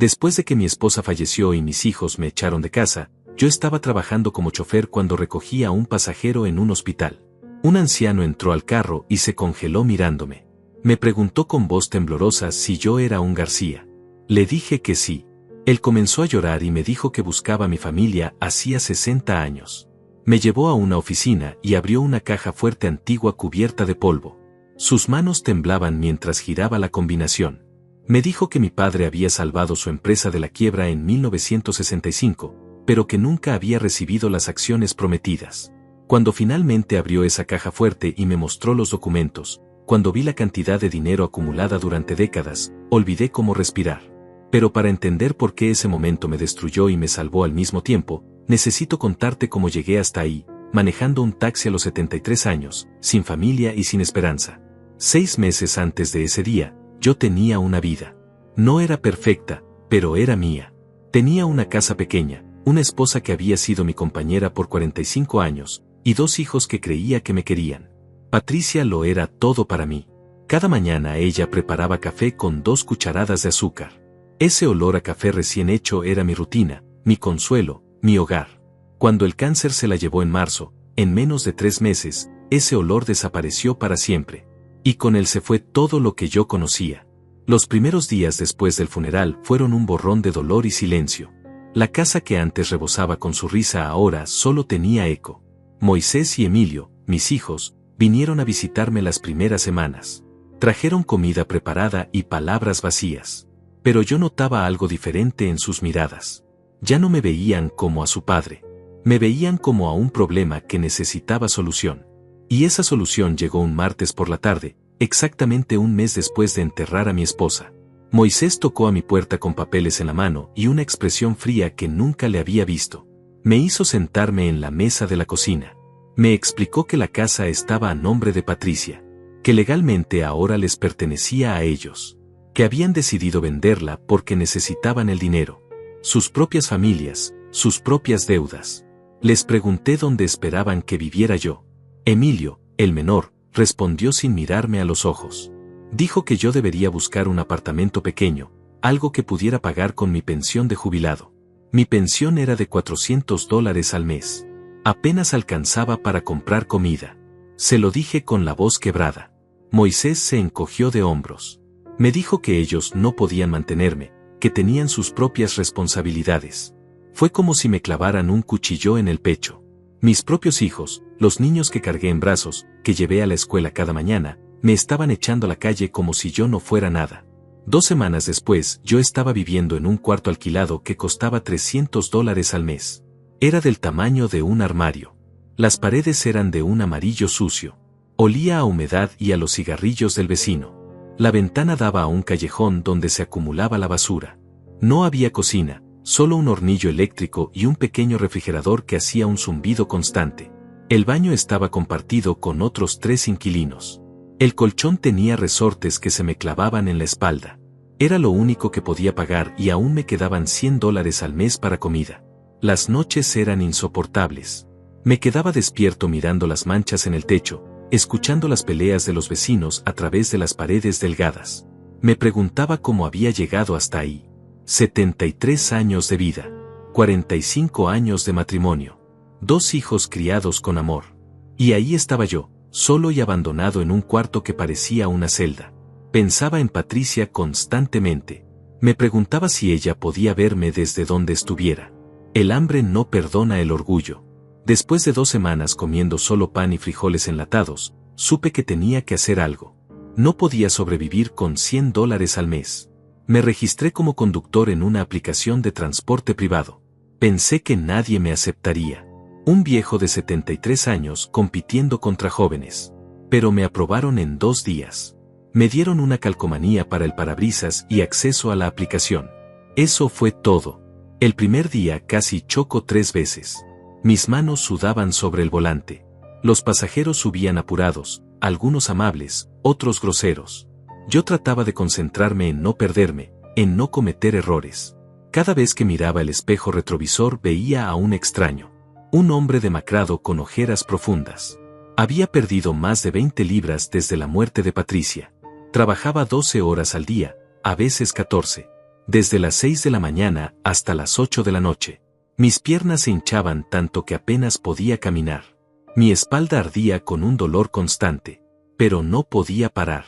Después de que mi esposa falleció y mis hijos me echaron de casa, yo estaba trabajando como chofer cuando recogí a un pasajero en un hospital. Un anciano entró al carro y se congeló mirándome. Me preguntó con voz temblorosa si yo era un García. Le dije que sí. Él comenzó a llorar y me dijo que buscaba a mi familia hacía 60 años. Me llevó a una oficina y abrió una caja fuerte antigua cubierta de polvo. Sus manos temblaban mientras giraba la combinación. Me dijo que mi padre había salvado su empresa de la quiebra en 1965, pero que nunca había recibido las acciones prometidas. Cuando finalmente abrió esa caja fuerte y me mostró los documentos, cuando vi la cantidad de dinero acumulada durante décadas, olvidé cómo respirar. Pero para entender por qué ese momento me destruyó y me salvó al mismo tiempo, necesito contarte cómo llegué hasta ahí, manejando un taxi a los 73 años, sin familia y sin esperanza. 6 meses antes de ese día, yo tenía una vida. No era perfecta, pero era mía. Tenía una casa pequeña, una esposa que había sido mi compañera por 45 años, y 2 hijos que creía que me querían. Patricia lo era todo para mí. Cada mañana ella preparaba café con 2 cucharadas de azúcar. Ese olor a café recién hecho era mi rutina, mi consuelo, mi hogar. Cuando el cáncer se la llevó en marzo, en menos de 3 meses, ese olor desapareció para siempre. Y con él se fue todo lo que yo conocía. Los primeros días después del funeral fueron un borrón de dolor y silencio. La casa que antes rebosaba con su risa ahora solo tenía eco. Moisés y Emilio, mis hijos, vinieron a visitarme las primeras semanas. Trajeron comida preparada y palabras vacías. Pero yo notaba algo diferente en sus miradas. Ya no me veían como a su padre. Me veían como a un problema que necesitaba solución. Y esa solución llegó un martes por la tarde, exactamente un mes después de enterrar a mi esposa. Moisés tocó a mi puerta con papeles en la mano y una expresión fría que nunca le había visto. Me hizo sentarme en la mesa de la cocina. Me explicó que la casa estaba a nombre de Patricia, que legalmente ahora les pertenecía a ellos, que habían decidido venderla porque necesitaban el dinero, sus propias familias, sus propias deudas. Les pregunté dónde esperaban que viviera yo. Emilio, el menor, respondió sin mirarme a los ojos. Dijo que yo debería buscar un apartamento pequeño, algo que pudiera pagar con mi pensión de jubilado. Mi pensión era de $400 al mes. Apenas alcanzaba para comprar comida. Se lo dije con la voz quebrada. Moisés se encogió de hombros. Me dijo que ellos no podían mantenerme, que tenían sus propias responsabilidades. Fue como si me clavaran un cuchillo en el pecho. Mis propios hijos, los niños que cargué en brazos, que llevé a la escuela cada mañana, me estaban echando a la calle como si yo no fuera nada. 2 semanas después, yo estaba viviendo en un cuarto alquilado que costaba $300 al mes. Era del tamaño de un armario. Las paredes eran de un amarillo sucio. Olía a humedad y a los cigarrillos del vecino. La ventana daba a un callejón donde se acumulaba la basura. No había cocina, solo un hornillo eléctrico y un pequeño refrigerador que hacía un zumbido constante. El baño estaba compartido con otros 3 inquilinos. El colchón tenía resortes que se me clavaban en la espalda. Era lo único que podía pagar y aún me quedaban $100 al mes para comida. Las noches eran insoportables. Me quedaba despierto mirando las manchas en el techo, escuchando las peleas de los vecinos a través de las paredes delgadas. Me preguntaba cómo había llegado hasta ahí. 73 años de vida. 45 años de matrimonio. 2 hijos criados con amor. Y ahí estaba yo, solo y abandonado en un cuarto que parecía una celda. Pensaba en Patricia constantemente. Me preguntaba si ella podía verme desde donde estuviera. El hambre no perdona el orgullo. Después de 2 semanas comiendo solo pan y frijoles enlatados, supe que tenía que hacer algo. No podía sobrevivir con $100 al mes. Me registré como conductor en una aplicación de transporte privado. Pensé que nadie me aceptaría. Un viejo de 73 años compitiendo contra jóvenes. Pero me aprobaron en 2 días. Me dieron una calcomanía para el parabrisas y acceso a la aplicación. Eso fue todo. El primer día casi choco 3 veces. Mis manos sudaban sobre el volante. Los pasajeros subían apurados, algunos amables, otros groseros. Yo trataba de concentrarme en no perderme, en no cometer errores. Cada vez que miraba el espejo retrovisor veía a un extraño. Un hombre demacrado con ojeras profundas. Había perdido más de 20 libras desde la muerte de Patricia. Trabajaba 12 horas al día, a veces 14. desde las 6 de la mañana hasta las 8 de la noche. Mis piernas se hinchaban tanto que apenas podía caminar. Mi espalda ardía con un dolor constante, pero no podía parar.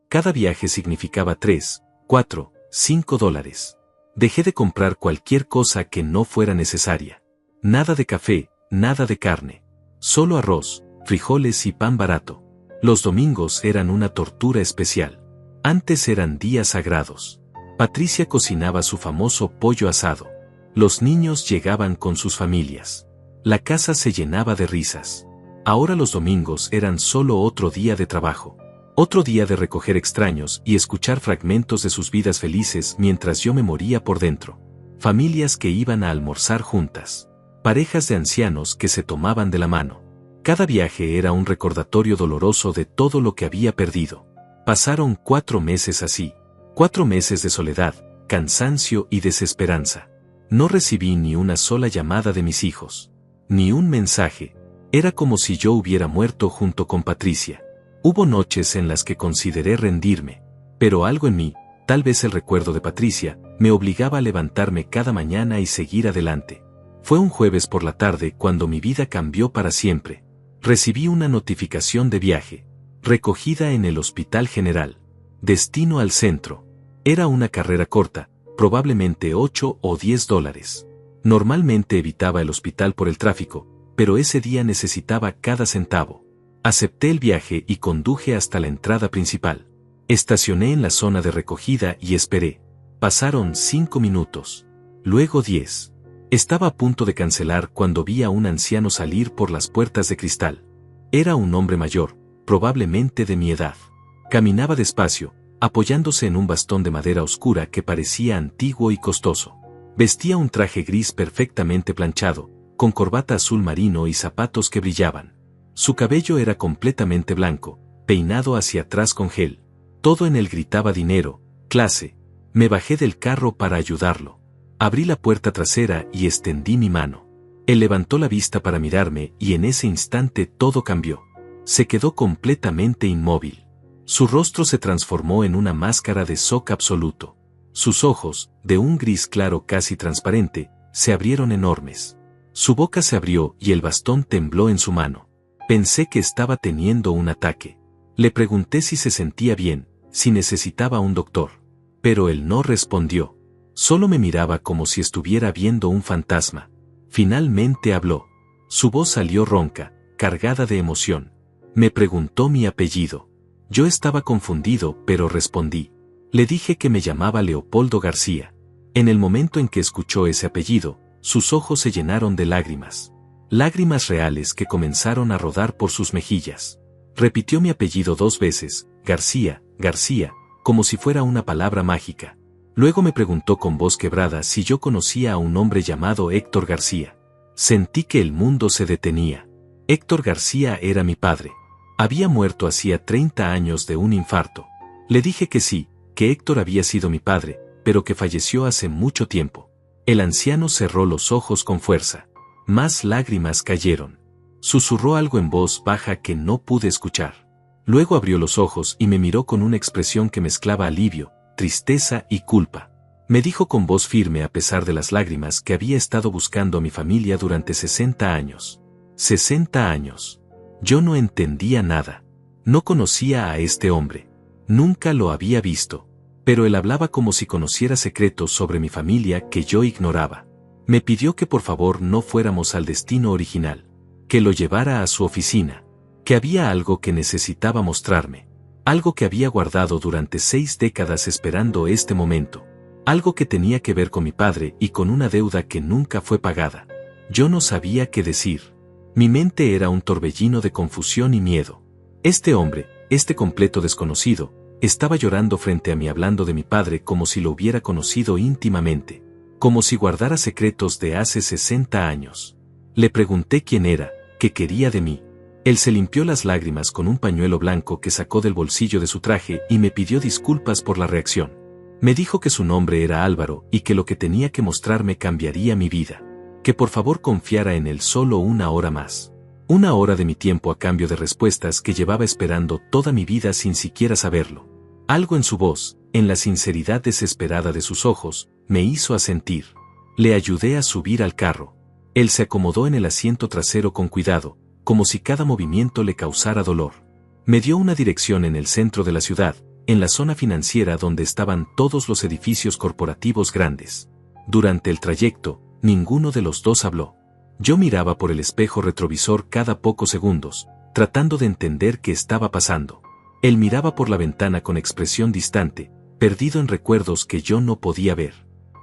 Cada viaje significaba 3, 4, 5 dólares. Dejé de comprar cualquier cosa que no fuera necesaria. Nada de café, nada de carne. Solo arroz, frijoles y pan barato. Los domingos eran una tortura especial. Antes eran días sagrados. Patricia cocinaba su famoso pollo asado. Los niños llegaban con sus familias. La casa se llenaba de risas. Ahora los domingos eran solo otro día de trabajo. Otro día de recoger extraños y escuchar fragmentos de sus vidas felices mientras yo me moría por dentro. Familias que iban a almorzar juntas. Parejas de ancianos que se tomaban de la mano. Cada viaje era un recordatorio doloroso de todo lo que había perdido. Pasaron 4 meses así. 4 meses de soledad, cansancio y desesperanza. No recibí ni una sola llamada de mis hijos. Ni un mensaje. Era como si yo hubiera muerto junto con Patricia. Hubo noches en las que consideré rendirme. Pero algo en mí, tal vez el recuerdo de Patricia, me obligaba a levantarme cada mañana y seguir adelante. Fue un jueves por la tarde cuando mi vida cambió para siempre. Recibí una notificación de viaje. Recogida en el Hospital General. Destino al centro. Era una carrera corta, probablemente 8 o 10 dólares. Normalmente evitaba el hospital por el tráfico, pero ese día necesitaba cada centavo. Acepté el viaje y conduje hasta la entrada principal. Estacioné en la zona de recogida y esperé. Pasaron 5 minutos. Luego 10. Estaba a punto de cancelar cuando vi a un anciano salir por las puertas de cristal. Era un hombre mayor, probablemente de mi edad. Caminaba despacio, apoyándose en un bastón de madera oscura que parecía antiguo y costoso. Vestía un traje gris perfectamente planchado, con corbata azul marino y zapatos que brillaban. Su cabello era completamente blanco, peinado hacia atrás con gel. Todo en él gritaba dinero, clase. Me bajé del carro para ayudarlo. Abrí la puerta trasera y extendí mi mano. Él levantó la vista para mirarme y en ese instante todo cambió. Se quedó completamente inmóvil. Su rostro se transformó en una máscara de shock absoluto. Sus ojos, de un gris claro casi transparente, se abrieron enormes. Su boca se abrió y el bastón tembló en su mano. Pensé que estaba teniendo un ataque. Le pregunté si se sentía bien, si necesitaba un doctor. Pero él no respondió. Solo me miraba como si estuviera viendo un fantasma. Finalmente habló. Su voz salió ronca, cargada de emoción. Me preguntó mi apellido. Yo estaba confundido, pero respondí. Le dije que me llamaba Leopoldo García. En el momento en que escuchó ese apellido, sus ojos se llenaron de lágrimas. Lágrimas reales que comenzaron a rodar por sus mejillas. Repitió mi apellido 2 veces, García, García, como si fuera una palabra mágica. Luego me preguntó con voz quebrada si yo conocía a un hombre llamado Héctor García. Sentí que el mundo se detenía. Héctor García era mi padre. Había muerto hacía 30 años de un infarto. Le dije que sí, que Héctor había sido mi padre, pero que falleció hace mucho tiempo. El anciano cerró los ojos con fuerza. Más lágrimas cayeron. Susurró algo en voz baja que no pude escuchar. Luego abrió los ojos y me miró con una expresión que mezclaba alivio, tristeza y culpa. Me dijo con voz firme a pesar de las lágrimas que había estado buscando a mi familia durante 60 años. 60 años. Yo no entendía nada. No conocía a este hombre. Nunca lo había visto. Pero él hablaba como si conociera secretos sobre mi familia que yo ignoraba. Me pidió que por favor no fuéramos al destino original. Que lo llevara a su oficina. Que había algo que necesitaba mostrarme. Algo que había guardado durante 6 décadas esperando este momento. Algo que tenía que ver con mi padre y con una deuda que nunca fue pagada. Yo no sabía qué decir. Mi mente era un torbellino de confusión y miedo. Este hombre, este completo desconocido, estaba llorando frente a mí hablando de mi padre como si lo hubiera conocido íntimamente. Como si guardara secretos de hace 60 años. Le pregunté quién era, qué quería de mí. Él se limpió las lágrimas con un pañuelo blanco que sacó del bolsillo de su traje y me pidió disculpas por la reacción. Me dijo que su nombre era Álvaro y que lo que tenía que mostrarme cambiaría mi vida. Que por favor confiara en él solo 1 hora más. 1 hora de mi tiempo a cambio de respuestas que llevaba esperando toda mi vida sin siquiera saberlo. Algo en su voz, en la sinceridad desesperada de sus ojos, me hizo asentir. Le ayudé a subir al carro. Él se acomodó en el asiento trasero con cuidado, como si cada movimiento le causara dolor. Me dio una dirección en el centro de la ciudad, en la zona financiera donde estaban todos los edificios corporativos grandes. Durante el trayecto, ninguno de los dos habló. Yo miraba por el espejo retrovisor cada pocos segundos, tratando de entender qué estaba pasando. Él miraba por la ventana con expresión distante, perdido en recuerdos que yo no podía ver.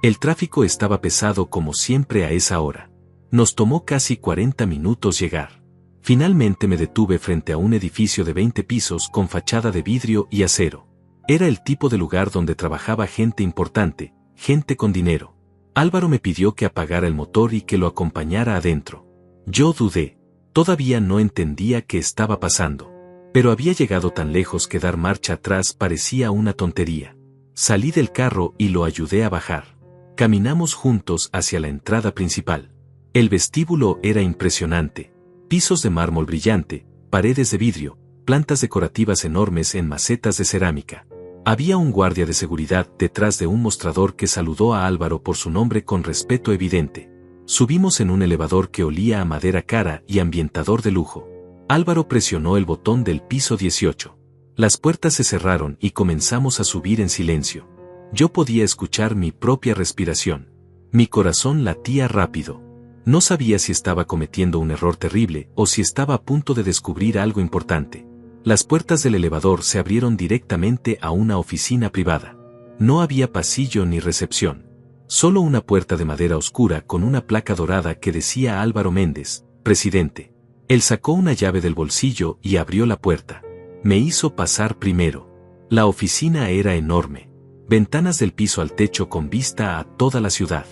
El tráfico estaba pesado como siempre a esa hora. Nos tomó casi 40 minutos llegar. Finalmente me detuve frente a un edificio de 20 pisos con fachada de vidrio y acero. Era el tipo de lugar donde trabajaba gente importante, gente con dinero. Álvaro me pidió que apagara el motor y que lo acompañara adentro. Yo dudé. Todavía no entendía qué estaba pasando. Pero había llegado tan lejos que dar marcha atrás parecía una tontería. Salí del carro y lo ayudé a bajar. Caminamos juntos hacia la entrada principal. El vestíbulo era impresionante. Pisos de mármol brillante, paredes de vidrio, plantas decorativas enormes en macetas de cerámica. Había un guardia de seguridad detrás de un mostrador que saludó a Álvaro por su nombre con respeto evidente. Subimos en un elevador que olía a madera cara y ambientador de lujo. Álvaro presionó el botón del piso 18. Las puertas se cerraron y comenzamos a subir en silencio. Yo podía escuchar mi propia respiración. Mi corazón latía rápido. No sabía si estaba cometiendo un error terrible o si estaba a punto de descubrir algo importante. Las puertas del elevador se abrieron directamente a una oficina privada. No había pasillo ni recepción. Solo una puerta de madera oscura con una placa dorada que decía Álvaro Méndez, presidente. Él sacó una llave del bolsillo y abrió la puerta. Me hizo pasar primero. La oficina era enorme. Ventanas del piso al techo con vista a toda la ciudad.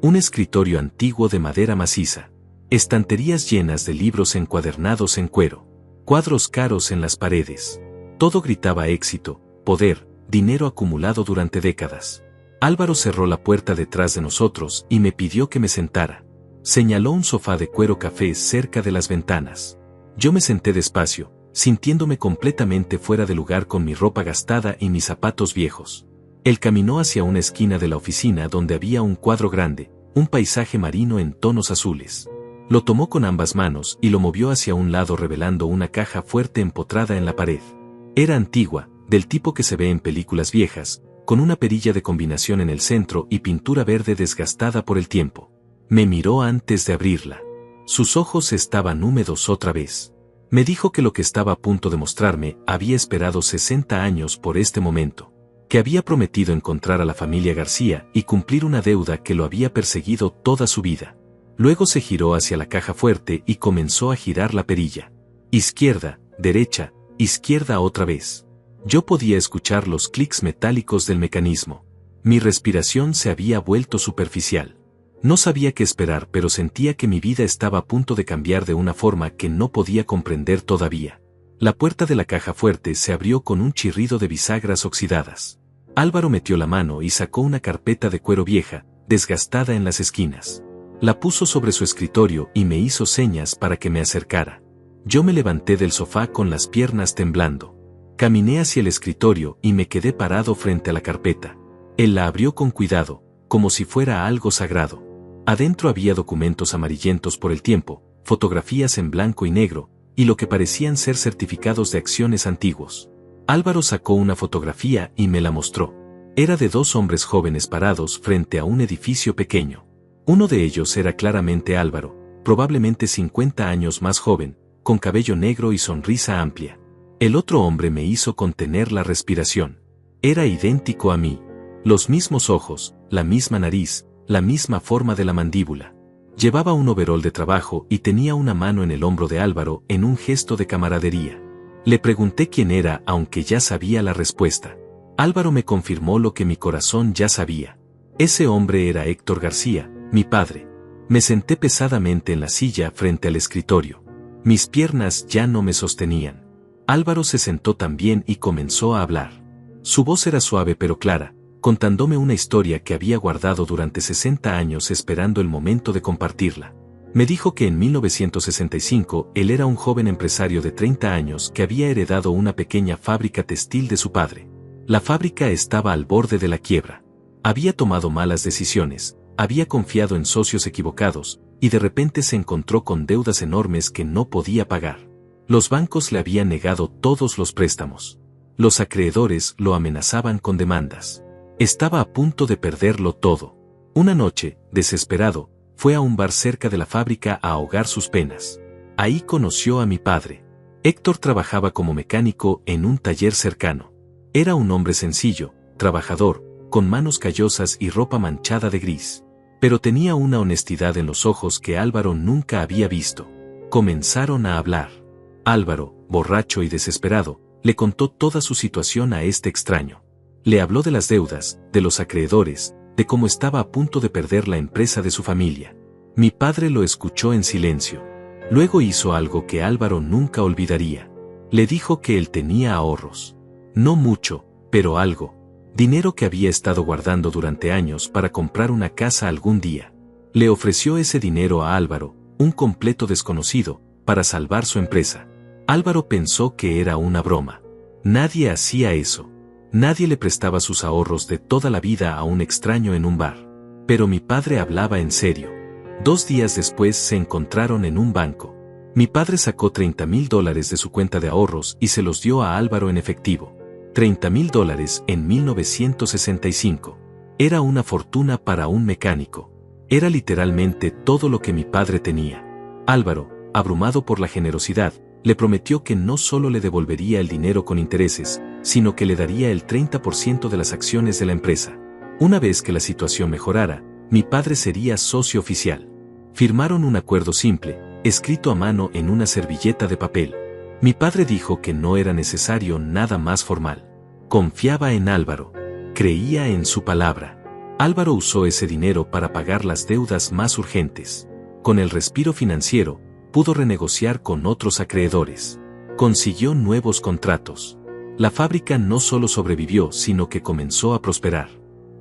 Un escritorio antiguo de madera maciza. Estanterías llenas de libros encuadernados en cuero. Cuadros caros en las paredes. Todo gritaba éxito, poder, dinero acumulado durante décadas. Álvaro cerró la puerta detrás de nosotros y me pidió que me sentara. Señaló un sofá de cuero café cerca de las ventanas. Yo me senté despacio, sintiéndome completamente fuera de lugar con mi ropa gastada y mis zapatos viejos. Él caminó hacia una esquina de la oficina donde había un cuadro grande, un paisaje marino en tonos azules. Lo tomó con ambas manos y lo movió hacia un lado revelando una caja fuerte empotrada en la pared. Era antigua, del tipo que se ve en películas viejas, con una perilla de combinación en el centro y pintura verde desgastada por el tiempo. Me miró antes de abrirla. Sus ojos estaban húmedos otra vez. Me dijo que lo que estaba a punto de mostrarme había esperado 60 años por este momento. Que había prometido encontrar a la familia García y cumplir una deuda que lo había perseguido toda su vida. Luego se giró hacia la caja fuerte y comenzó a girar la perilla. Izquierda, derecha, izquierda otra vez. Yo podía escuchar los clics metálicos del mecanismo. Mi respiración se había vuelto superficial. No sabía qué esperar, pero sentía que mi vida estaba a punto de cambiar de una forma que no podía comprender todavía. La puerta de la caja fuerte se abrió con un chirrido de bisagras oxidadas. Álvaro metió la mano y sacó una carpeta de cuero vieja, desgastada en las esquinas. La puso sobre su escritorio y me hizo señas para que me acercara. Yo me levanté del sofá con las piernas temblando. Caminé hacia el escritorio y me quedé parado frente a la carpeta. Él la abrió con cuidado, como si fuera algo sagrado. Adentro había documentos amarillentos por el tiempo, fotografías en blanco y negro, y lo que parecían ser certificados de acciones antiguos. Álvaro sacó una fotografía y me la mostró. Era de dos hombres jóvenes parados frente a un edificio pequeño. Uno de ellos era claramente Álvaro, probablemente 50 años más joven, con cabello negro y sonrisa amplia. El otro hombre me hizo contener la respiración. Era idéntico a mí. Los mismos ojos, la misma nariz, la misma forma de la mandíbula. Llevaba un overol de trabajo y tenía una mano en el hombro de Álvaro en un gesto de camaradería. Le pregunté quién era, aunque ya sabía la respuesta. Álvaro me confirmó lo que mi corazón ya sabía. Ese hombre era Héctor García, mi padre. Me senté pesadamente en la silla frente al escritorio. Mis piernas ya no me sostenían. Álvaro se sentó también y comenzó a hablar. Su voz era suave pero clara, contándome una historia que había guardado durante 60 años esperando el momento de compartirla. Me dijo que en 1965 él era un joven empresario de 30 años que había heredado una pequeña fábrica textil de su padre. La fábrica estaba al borde de la quiebra. Había tomado malas decisiones, había confiado en socios equivocados, y de repente se encontró con deudas enormes que no podía pagar. Los bancos le habían negado todos los préstamos. Los acreedores lo amenazaban con demandas. Estaba a punto de perderlo todo. Una noche, desesperado, fue a un bar cerca de la fábrica a ahogar sus penas. Ahí conoció a mi padre. Héctor trabajaba como mecánico en un taller cercano. Era un hombre sencillo, trabajador, con manos callosas y ropa manchada de gris. Pero tenía una honestidad en los ojos que Álvaro nunca había visto. Comenzaron a hablar. Álvaro, borracho y desesperado, le contó toda su situación a este extraño. Le habló de las deudas, de los acreedores, de cómo estaba a punto de perder la empresa de su familia. Mi padre lo escuchó en silencio. Luego hizo algo que Álvaro nunca olvidaría. Le dijo que él tenía ahorros. No mucho, pero algo. Dinero que había estado guardando durante años para comprar una casa algún día. Le ofreció ese dinero a Álvaro, un completo desconocido, para salvar su empresa. Álvaro pensó que era una broma. Nadie hacía eso. Nadie le prestaba sus ahorros de toda la vida a un extraño en un bar. Pero mi padre hablaba en serio. 2 días después se encontraron en un banco. Mi padre sacó $30,000 de su cuenta de ahorros y se los dio a Álvaro en efectivo. $30,000 en 1965. Era una fortuna para un mecánico. Era literalmente todo lo que mi padre tenía. Álvaro, abrumado por la generosidad, le prometió que no solo le devolvería el dinero con intereses, sino que le daría el 30% de las acciones de la empresa. Una vez que la situación mejorara, mi padre sería socio oficial. Firmaron un acuerdo simple, escrito a mano en una servilleta de papel. Mi padre dijo que no era necesario nada más formal. Confiaba en Álvaro. Creía en su palabra. Álvaro usó ese dinero para pagar las deudas más urgentes. Con el respiro financiero, pudo renegociar con otros acreedores. Consiguió nuevos contratos. La fábrica no solo sobrevivió, sino que comenzó a prosperar.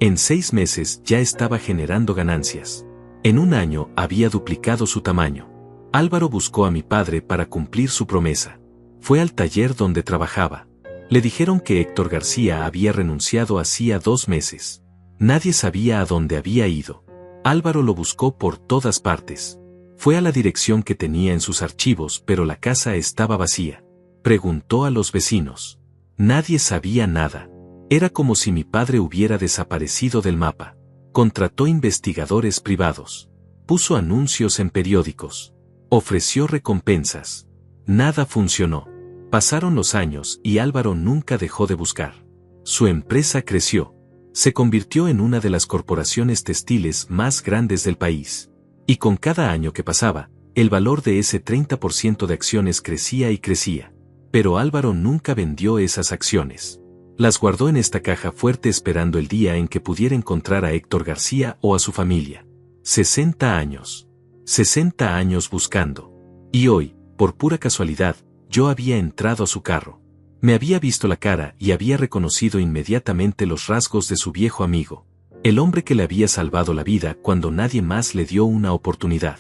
En 6 meses ya estaba generando ganancias. En un año había duplicado su tamaño. Álvaro buscó a mi padre para cumplir su promesa. Fue al taller donde trabajaba. Le dijeron que Héctor García había renunciado hacía 2 meses. Nadie sabía a dónde había ido. Álvaro lo buscó por todas partes. Fue a la dirección que tenía en sus archivos, pero la casa estaba vacía. Preguntó a los vecinos. Nadie sabía nada. Era como si mi padre hubiera desaparecido del mapa. Contrató investigadores privados. Puso anuncios en periódicos. Ofreció recompensas. Nada funcionó. Pasaron los años y Álvaro nunca dejó de buscar. Su empresa creció. Se convirtió en una de las corporaciones textiles más grandes del país. Y con cada año que pasaba, el valor de ese 30% de acciones crecía y crecía. Pero Álvaro nunca vendió esas acciones. Las guardó en esta caja fuerte esperando el día en que pudiera encontrar a Héctor García o a su familia. 60 años. 60 años buscando. Y hoy, por pura casualidad, yo había entrado a su carro. Me había visto la cara y había reconocido inmediatamente los rasgos de su viejo amigo. El hombre que le había salvado la vida cuando nadie más le dio una oportunidad.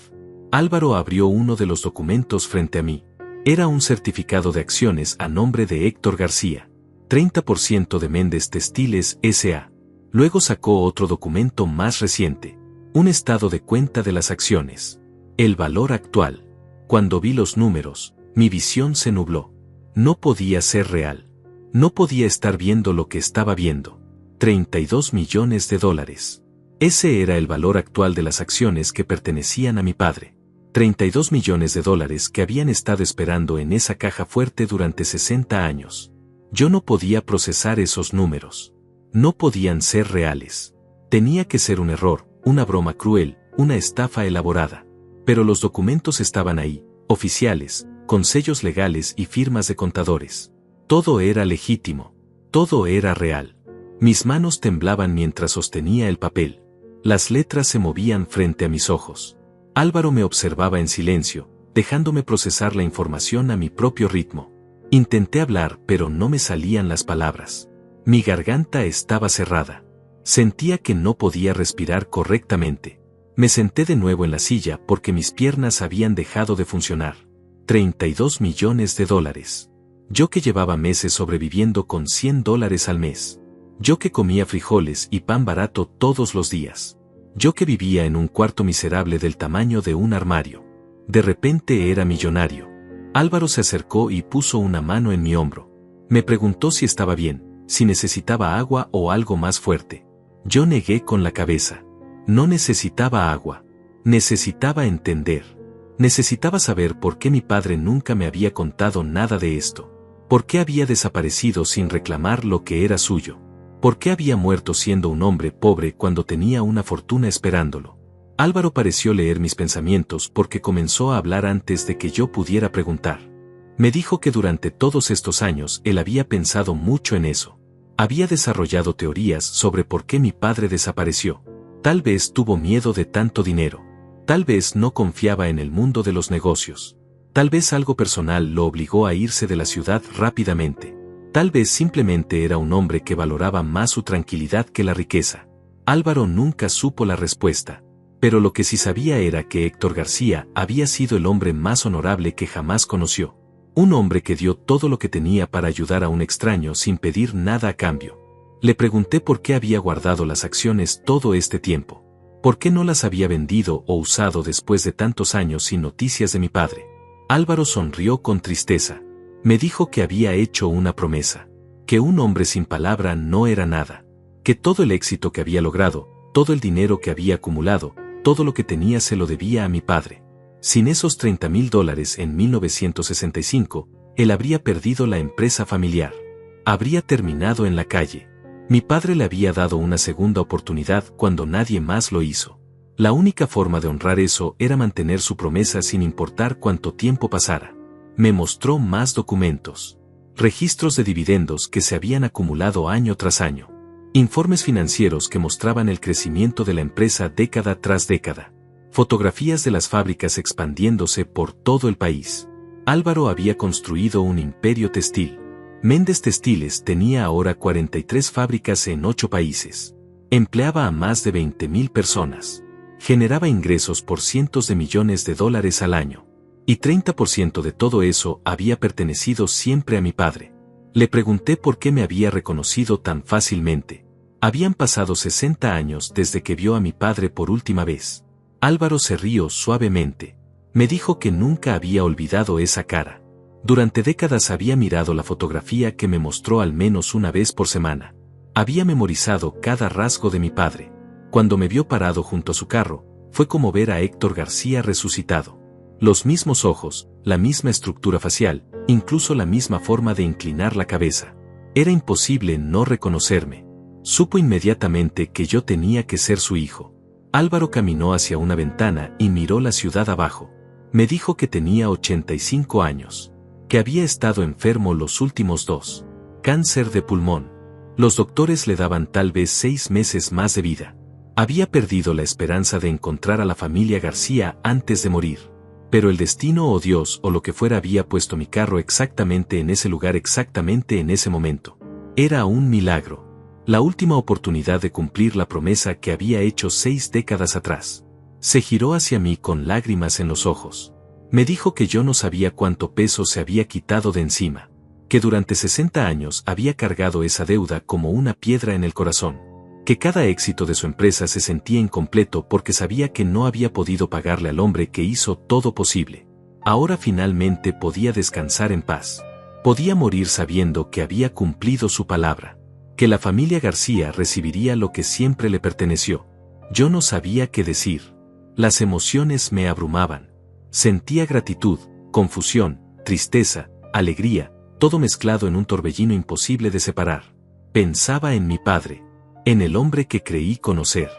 Álvaro abrió uno de los documentos frente a mí. Era un certificado de acciones a nombre de Héctor García. 30% de Méndez Textiles S.A. Luego sacó otro documento más reciente. Un estado de cuenta de las acciones. El valor actual. Cuando vi los números, mi visión se nubló. No podía ser real. No podía estar viendo lo que estaba viendo. $32 millones. Ese era el valor actual de las acciones que pertenecían a mi padre. $32 millones que habían estado esperando en esa caja fuerte durante 60 años. Yo no podía procesar esos números. No podían ser reales. Tenía que ser un error, una broma cruel, una estafa elaborada. Pero los documentos estaban ahí, oficiales, con sellos legales y firmas de contadores. Todo era legítimo. Todo era real. Mis manos temblaban mientras sostenía el papel. Las letras se movían frente a mis ojos. Álvaro me observaba en silencio, dejándome procesar la información a mi propio ritmo. Intenté hablar, pero no me salían las palabras. Mi garganta estaba cerrada. Sentía que no podía respirar correctamente. Me senté de nuevo en la silla porque mis piernas habían dejado de funcionar. $32 millones. Yo que llevaba meses sobreviviendo con $100 al mes. Yo que comía frijoles y pan barato todos los días. Yo que vivía en un cuarto miserable del tamaño de un armario. De repente era millonario. Álvaro se acercó y puso una mano en mi hombro. Me preguntó si estaba bien, si necesitaba agua o algo más fuerte. Yo negué con la cabeza. No necesitaba agua. Necesitaba entender. Necesitaba saber por qué mi padre nunca me había contado nada de esto. ¿Por qué había desaparecido sin reclamar lo que era suyo? ¿Por qué había muerto siendo un hombre pobre cuando tenía una fortuna esperándolo? Álvaro pareció leer mis pensamientos porque comenzó a hablar antes de que yo pudiera preguntar. Me dijo que durante todos estos años él había pensado mucho en eso. Había desarrollado teorías sobre por qué mi padre desapareció. Tal vez tuvo miedo de tanto dinero. Tal vez no confiaba en el mundo de los negocios. Tal vez algo personal lo obligó a irse de la ciudad rápidamente. Tal vez simplemente era un hombre que valoraba más su tranquilidad que la riqueza. Álvaro nunca supo la respuesta, pero lo que sí sabía era que Héctor García había sido el hombre más honorable que jamás conoció. Un hombre que dio todo lo que tenía para ayudar a un extraño sin pedir nada a cambio. Le pregunté por qué había guardado las acciones todo este tiempo. ¿Por qué no las había vendido o usado después de tantos años sin noticias de mi padre? Álvaro sonrió con tristeza. Me dijo que había hecho una promesa, que un hombre sin palabra no era nada, que todo el éxito que había logrado, todo el dinero que había acumulado, todo lo que tenía se lo debía a mi padre. Sin esos $30,000 en 1965, él habría perdido la empresa familiar. Habría terminado en la calle. Mi padre le había dado una segunda oportunidad cuando nadie más lo hizo. La única forma de honrar eso era mantener su promesa sin importar cuánto tiempo pasara. Me mostró más documentos. Registros de dividendos que se habían acumulado año tras año. Informes financieros que mostraban el crecimiento de la empresa década tras década. Fotografías de las fábricas expandiéndose por todo el país. Álvaro había construido un imperio textil. Méndez Textiles tenía ahora 43 fábricas en 8 países. Empleaba a más de 20,000 personas. Generaba ingresos por cientos de millones de dólares al año. Y 30% de todo eso había pertenecido siempre a mi padre. Le pregunté por qué me había reconocido tan fácilmente. Habían pasado 60 años desde que vio a mi padre por última vez. Álvaro se rió suavemente. Me dijo que nunca había olvidado esa cara. Durante décadas había mirado la fotografía que me mostró al menos una vez por semana. Había memorizado cada rasgo de mi padre. Cuando me vio parado junto a su carro, fue como ver a Héctor García resucitado. Los mismos ojos, la misma estructura facial, incluso la misma forma de inclinar la cabeza. Era imposible no reconocerme. Supo inmediatamente que yo tenía que ser su hijo. Álvaro caminó hacia una ventana y miró la ciudad abajo. Me dijo que tenía 85 años. Que había estado enfermo los últimos 2. Cáncer de pulmón. Los doctores le daban tal vez 6 meses más de vida. Había perdido la esperanza de encontrar a la familia García antes de morir. Pero el destino o Dios o lo que fuera había puesto mi carro exactamente en ese lugar exactamente en ese momento. Era un milagro. La última oportunidad de cumplir la promesa que había hecho 6 décadas atrás. Se giró hacia mí con lágrimas en los ojos. Me dijo que yo no sabía cuánto peso se había quitado de encima. Que durante 60 años había cargado esa deuda como una piedra en el corazón. Que cada éxito de su empresa se sentía incompleto porque sabía que no había podido pagarle al hombre que hizo todo posible. Ahora finalmente podía descansar en paz. Podía morir sabiendo que había cumplido su palabra. Que la familia García recibiría lo que siempre le perteneció. Yo no sabía qué decir. Las emociones me abrumaban. Sentía gratitud, confusión, tristeza, alegría, todo mezclado en un torbellino imposible de separar. Pensaba en mi padre. En el hombre que creí conocer.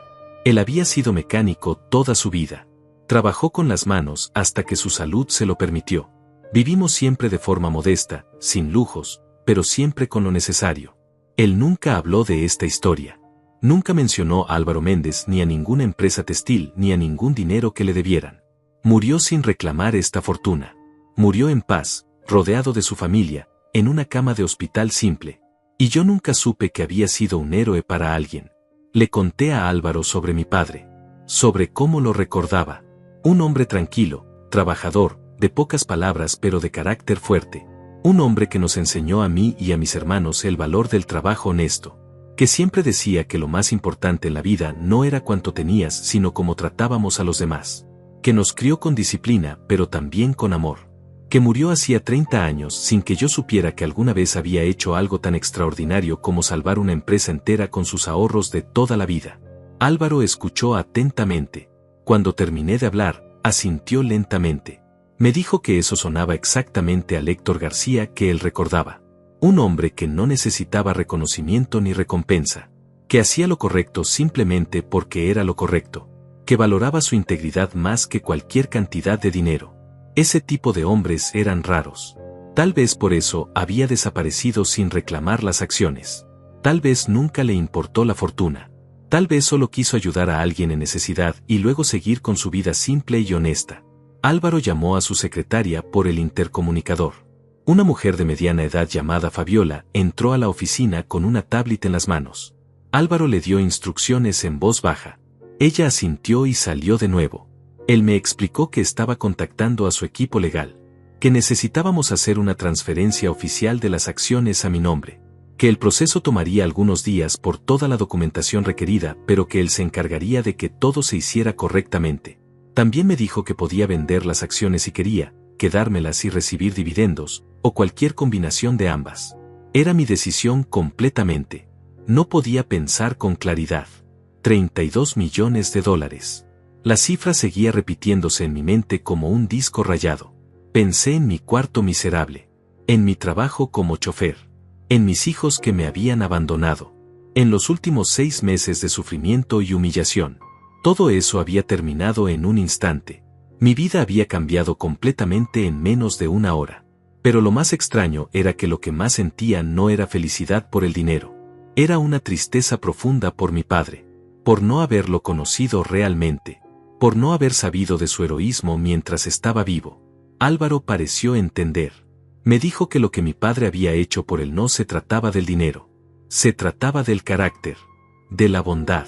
Él había sido mecánico toda su vida. Trabajó con las manos hasta que su salud se lo permitió. Vivimos siempre de forma modesta, sin lujos, pero siempre con lo necesario. Él nunca habló de esta historia. Nunca mencionó a Álvaro Méndez ni a ninguna empresa textil ni a ningún dinero que le debieran. Murió sin reclamar esta fortuna. Murió en paz, rodeado de su familia, en una cama de hospital simple. Y yo nunca supe que había sido un héroe para alguien. Le conté a Álvaro sobre mi padre, sobre cómo lo recordaba. Un hombre tranquilo, trabajador, de pocas palabras pero de carácter fuerte. Un hombre que nos enseñó a mí y a mis hermanos el valor del trabajo honesto. que siempre decía que lo más importante en la vida no era cuánto tenías, sino cómo tratábamos a los demás, que nos crió con disciplina, pero también con amor, que murió hacía 30 años sin que yo supiera que alguna vez había hecho algo tan extraordinario como salvar una empresa entera con sus ahorros de toda la vida. Álvaro escuchó atentamente. Cuando terminé de hablar, asintió lentamente. Me dijo que eso sonaba exactamente al Héctor García que él recordaba. Un hombre que no necesitaba reconocimiento ni recompensa, que hacía lo correcto simplemente porque era lo correcto, que valoraba su integridad más que cualquier cantidad de dinero. Ese tipo de hombres eran raros. Tal vez por eso había desaparecido sin reclamar las acciones. Tal vez nunca le importó la fortuna. Tal vez solo quiso ayudar a alguien en necesidad y luego seguir con su vida simple y honesta. Álvaro llamó a su secretaria por el intercomunicador. Una mujer de mediana edad llamada Fabiola entró a la oficina con una tablet en las manos. Álvaro le dio instrucciones en voz baja. Ella asintió y salió de nuevo. Él me explicó que estaba contactando a su equipo legal, que necesitábamos hacer una transferencia oficial de las acciones a mi nombre, que el proceso tomaría algunos días por toda la documentación requerida, pero que él se encargaría de que todo se hiciera correctamente. También me dijo que podía vender las acciones si quería, quedármelas y recibir dividendos, o cualquier combinación de ambas. Era mi decisión completamente. No podía pensar con claridad. 32 millones de dólares. La cifra seguía repitiéndose en mi mente como un disco rayado. Pensé en mi cuarto miserable, en mi trabajo como chofer, en mis hijos que me habían abandonado, en los últimos 6 meses de sufrimiento y humillación. Todo eso había terminado en un instante. Mi vida había cambiado completamente en menos de una hora. Pero lo más extraño era que lo que más sentía no era felicidad por el dinero. Era una tristeza profunda por mi padre, por no haberlo conocido realmente, por no haber sabido de su heroísmo mientras estaba vivo. Álvaro pareció entender. Me dijo que lo que mi padre había hecho por él no se trataba del dinero. Se trataba del carácter, de la bondad,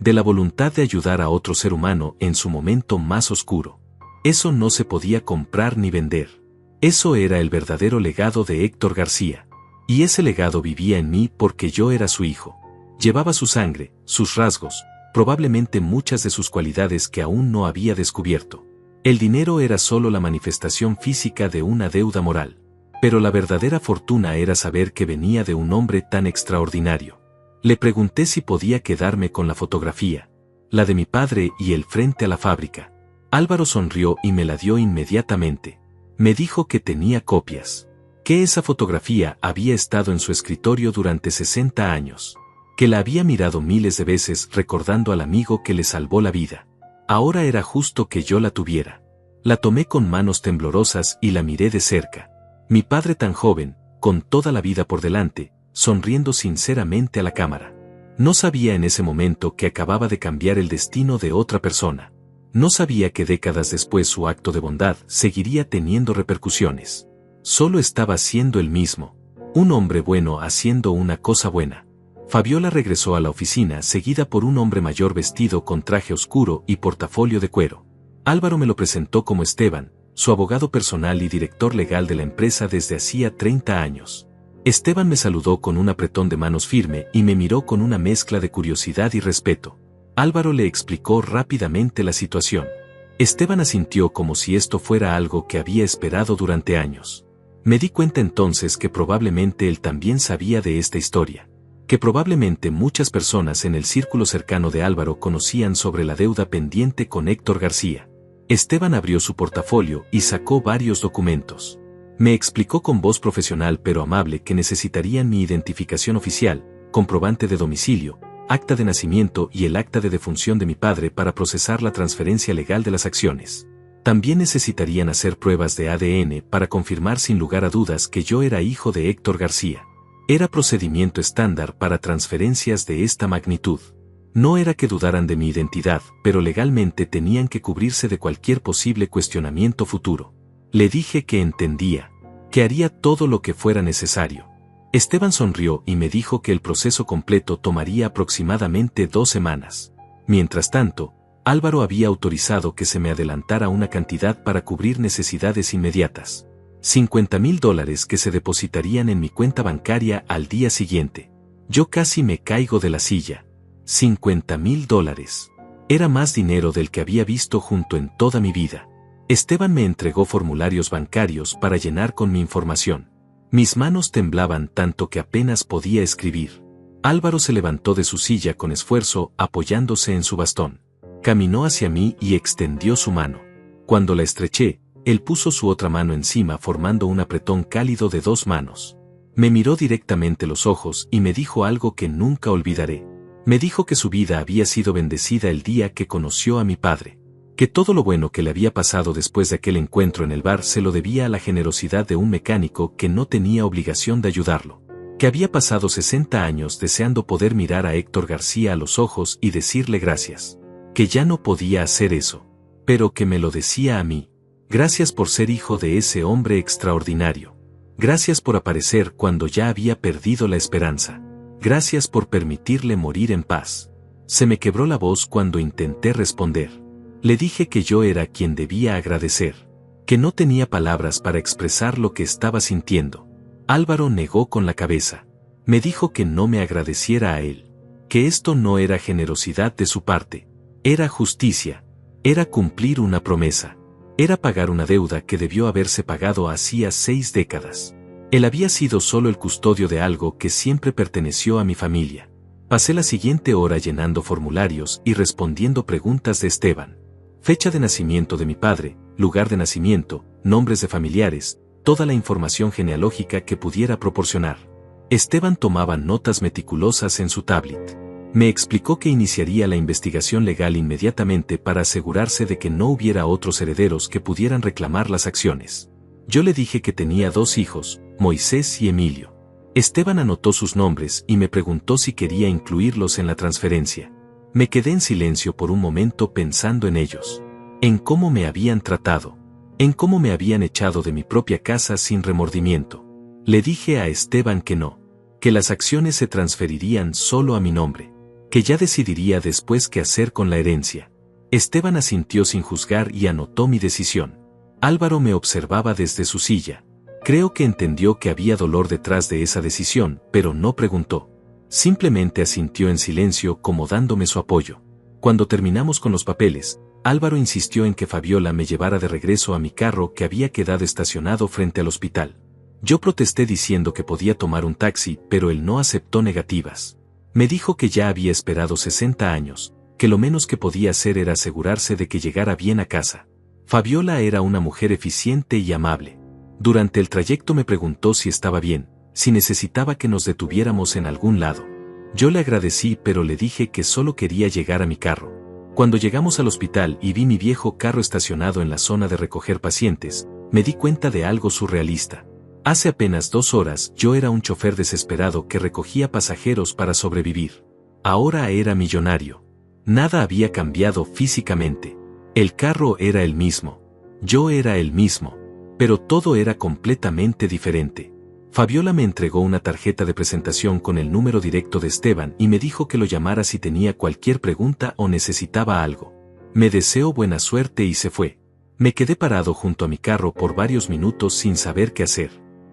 de la voluntad de ayudar a otro ser humano en su momento más oscuro. Eso no se podía comprar ni vender. Eso era el verdadero legado de Héctor García. Y ese legado vivía en mí porque yo era su hijo. Llevaba su sangre, sus rasgos, probablemente muchas de sus cualidades que aún no había descubierto. El dinero era solo la manifestación física de una deuda moral. Pero la verdadera fortuna era saber que venía de un hombre tan extraordinario. Le pregunté si podía quedarme con la fotografía, la de mi padre y el frente a la fábrica. Álvaro sonrió y me la dio inmediatamente. Me dijo que tenía copias, que esa fotografía había estado en su escritorio durante 60 años, que la había mirado miles de veces recordando al amigo que le salvó la vida. Ahora era justo que yo la tuviera. La tomé con manos temblorosas y la miré de cerca. Mi padre tan joven, con toda la vida por delante, sonriendo sinceramente a la cámara. No sabía en ese momento que acababa de cambiar el destino de otra persona. No sabía que décadas después su acto de bondad seguiría teniendo repercusiones. Solo estaba siendo el mismo, un hombre bueno haciendo una cosa buena. Fabiola regresó a la oficina seguida por un hombre mayor vestido con traje oscuro y portafolio de cuero. Álvaro me lo presentó como Esteban, su abogado personal y director legal de la empresa desde hacía 30 años. Esteban me saludó con un apretón de manos firme y me miró con una mezcla de curiosidad y respeto. Álvaro le explicó rápidamente la situación. Esteban asintió como si esto fuera algo que había esperado durante años. Me di cuenta entonces que probablemente él también sabía de esta historia, que probablemente muchas personas en el círculo cercano de Álvaro conocían sobre la deuda pendiente con Héctor García. Esteban abrió su portafolio y sacó varios documentos. Me explicó con voz profesional pero amable que necesitarían mi identificación oficial, comprobante de domicilio, acta de nacimiento y el acta de defunción de mi padre para procesar la transferencia legal de las acciones. También necesitarían hacer pruebas de ADN para confirmar sin lugar a dudas que yo era hijo de Héctor García. Era procedimiento estándar para transferencias de esta magnitud. No era que dudaran de mi identidad, pero legalmente tenían que cubrirse de cualquier posible cuestionamiento futuro. Le dije que entendía, que haría todo lo que fuera necesario. Esteban sonrió y me dijo que el proceso completo tomaría aproximadamente 2 semanas. Mientras tanto, Álvaro había autorizado que se me adelantara una cantidad para cubrir necesidades inmediatas. $50,000 que se depositarían en mi cuenta bancaria al día siguiente. Yo casi me caigo de la silla. $50,000. Era más dinero del que había visto junto en toda mi vida. Esteban me entregó formularios bancarios para llenar con mi información. Mis manos temblaban tanto que apenas podía escribir. Álvaro se levantó de su silla con esfuerzo, apoyándose en su bastón. Caminó hacia mí y extendió su mano. Cuando la estreché, él puso su otra mano encima formando un apretón cálido de 2 manos. Me miró directamente los ojos y me dijo algo que nunca olvidaré. Me dijo que su vida había sido bendecida el día que conoció a mi padre. Que todo lo bueno que le había pasado después de aquel encuentro en el bar se lo debía a la generosidad de un mecánico que no tenía obligación de ayudarlo. Que había pasado 60 años deseando poder mirar a Héctor García a los ojos y decirle gracias. Que ya no podía hacer eso. Pero que me lo decía a mí. Gracias por ser hijo de ese hombre extraordinario. Gracias por aparecer cuando ya había perdido la esperanza. Gracias por permitirle morir en paz. Se me quebró la voz cuando intenté responder. Le dije que yo era quien debía agradecer. Que no tenía palabras para expresar lo que estaba sintiendo. Álvaro negó con la cabeza. Me dijo que no me agradeciera a él. Que esto no era generosidad de su parte. Era justicia. Era cumplir una promesa. Era pagar una deuda que debió haberse pagado hacía 6 décadas. Él había sido solo el custodio de algo que siempre perteneció a mi familia. Pasé la siguiente hora llenando formularios y respondiendo preguntas de Esteban. Fecha de nacimiento de mi padre, lugar de nacimiento, nombres de familiares, toda la información genealógica que pudiera proporcionar. Esteban tomaba notas meticulosas en su tablet. Me explicó que iniciaría la investigación legal inmediatamente para asegurarse de que no hubiera otros herederos que pudieran reclamar las acciones. Yo le dije que tenía 2 hijos, Moisés y Emilio. Esteban anotó sus nombres y me preguntó si quería incluirlos en la transferencia. Me quedé en silencio por un momento pensando en ellos. En cómo me habían tratado. En cómo me habían echado de mi propia casa sin remordimiento. Le dije a Esteban que no. Que las acciones se transferirían solo a mi nombre. Que ya decidiría después qué hacer con la herencia. Esteban asintió sin juzgar y anotó mi decisión. Álvaro me observaba desde su silla. Creo que entendió que había dolor detrás de esa decisión, pero no preguntó. Simplemente asintió en silencio como dándome su apoyo. Cuando terminamos con los papeles, Álvaro insistió en que Fabiola me llevara de regreso a mi carro que había quedado estacionado frente al hospital. Yo protesté diciendo que podía tomar un taxi, pero él no aceptó negativas. Me dijo que ya había esperado 60 años, que lo menos que podía hacer era asegurarse de que llegara bien a casa. Fabiola era una mujer eficiente y amable. Durante el trayecto me preguntó si estaba bien, si necesitaba que nos detuviéramos en algún lado. Yo le agradecí pero le dije que solo quería llegar a mi carro. Cuando llegamos al hospital y vi mi viejo carro estacionado en la zona de recoger pacientes, me di cuenta de algo surrealista. Hace apenas 2 horas yo era un chofer desesperado que recogía pasajeros para sobrevivir. Ahora era millonario. Nada había cambiado físicamente. El carro era el mismo. Yo era el mismo. Pero todo era completamente diferente. Fabiola me entregó una tarjeta de presentación con el número directo de Esteban y me dijo que lo llamara si tenía cualquier pregunta o necesitaba algo. Me deseó buena suerte y se fue. Me quedé parado junto a mi carro por varios minutos sin saber qué hacer.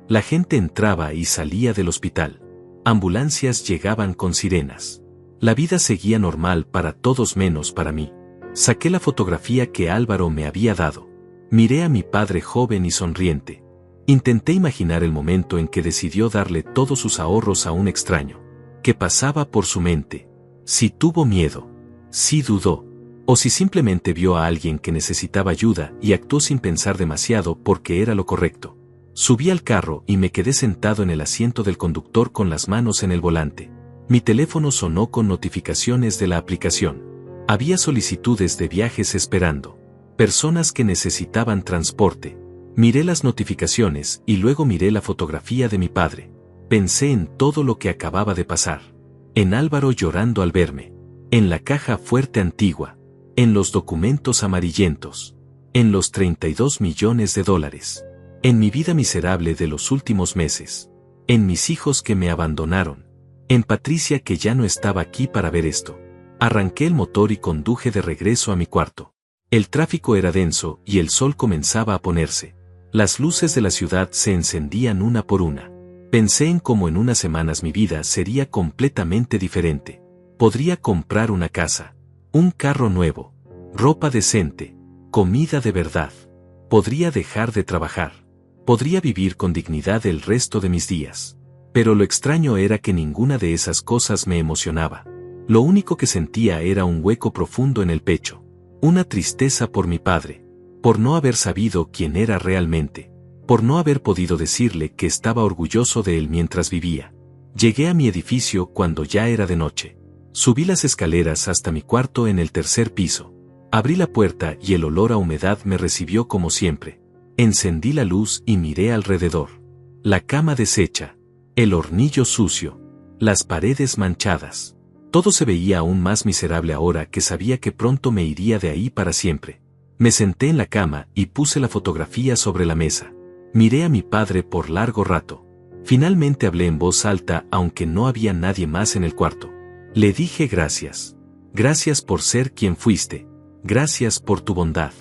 La gente entraba y salía del hospital. Ambulancias llegaban con sirenas. La vida seguía normal para todos menos para mí. Saqué la fotografía que Álvaro me había dado. Miré a mi padre joven y sonriente. Intenté imaginar el momento en que decidió darle todos sus ahorros a un extraño. ¿Qué pasaba por su mente? Si tuvo miedo. Si dudó. O si simplemente vio a alguien que necesitaba ayuda y actuó sin pensar demasiado porque era lo correcto. Subí al carro y me quedé sentado en el asiento del conductor con las manos en el volante. Mi teléfono sonó con notificaciones de la aplicación. Había solicitudes de viajes esperando. Personas que necesitaban transporte. Miré las notificaciones y luego miré la fotografía de mi padre. Pensé en todo lo que acababa de pasar. En Álvaro llorando al verme. En la caja fuerte antigua. En los documentos amarillentos. En los $32 millones. En mi vida miserable de los últimos meses. En mis hijos que me abandonaron. En Patricia que ya no estaba aquí para ver esto. Arranqué el motor y conduje de regreso a mi cuarto. El tráfico era denso y el sol comenzaba a ponerse. Las luces de la ciudad se encendían una por una. Pensé en cómo en unas semanas mi vida sería completamente diferente. Podría comprar una casa, un carro nuevo, ropa decente, comida de verdad. Podría dejar de trabajar. Podría vivir con dignidad el resto de mis días. Pero lo extraño era que ninguna de esas cosas me emocionaba. Lo único que sentía era un hueco profundo en el pecho. Una tristeza por mi padre. Por no haber sabido quién era realmente. Por no haber podido decirle que estaba orgulloso de él mientras vivía. Llegué a mi edificio cuando ya era de noche. Subí las escaleras hasta mi cuarto en el tercer piso. Abrí la puerta y el olor a humedad me recibió como siempre. Encendí la luz y miré alrededor. La cama deshecha. El hornillo sucio. Las paredes manchadas. Todo se veía aún más miserable ahora que sabía que pronto me iría de ahí para siempre. Me senté en la cama y puse la fotografía sobre la mesa. Miré a mi padre por largo rato. Finalmente hablé en voz alta aunque no había nadie más en el cuarto. Le dije gracias. Gracias por ser quien fuiste. Gracias por tu bondad.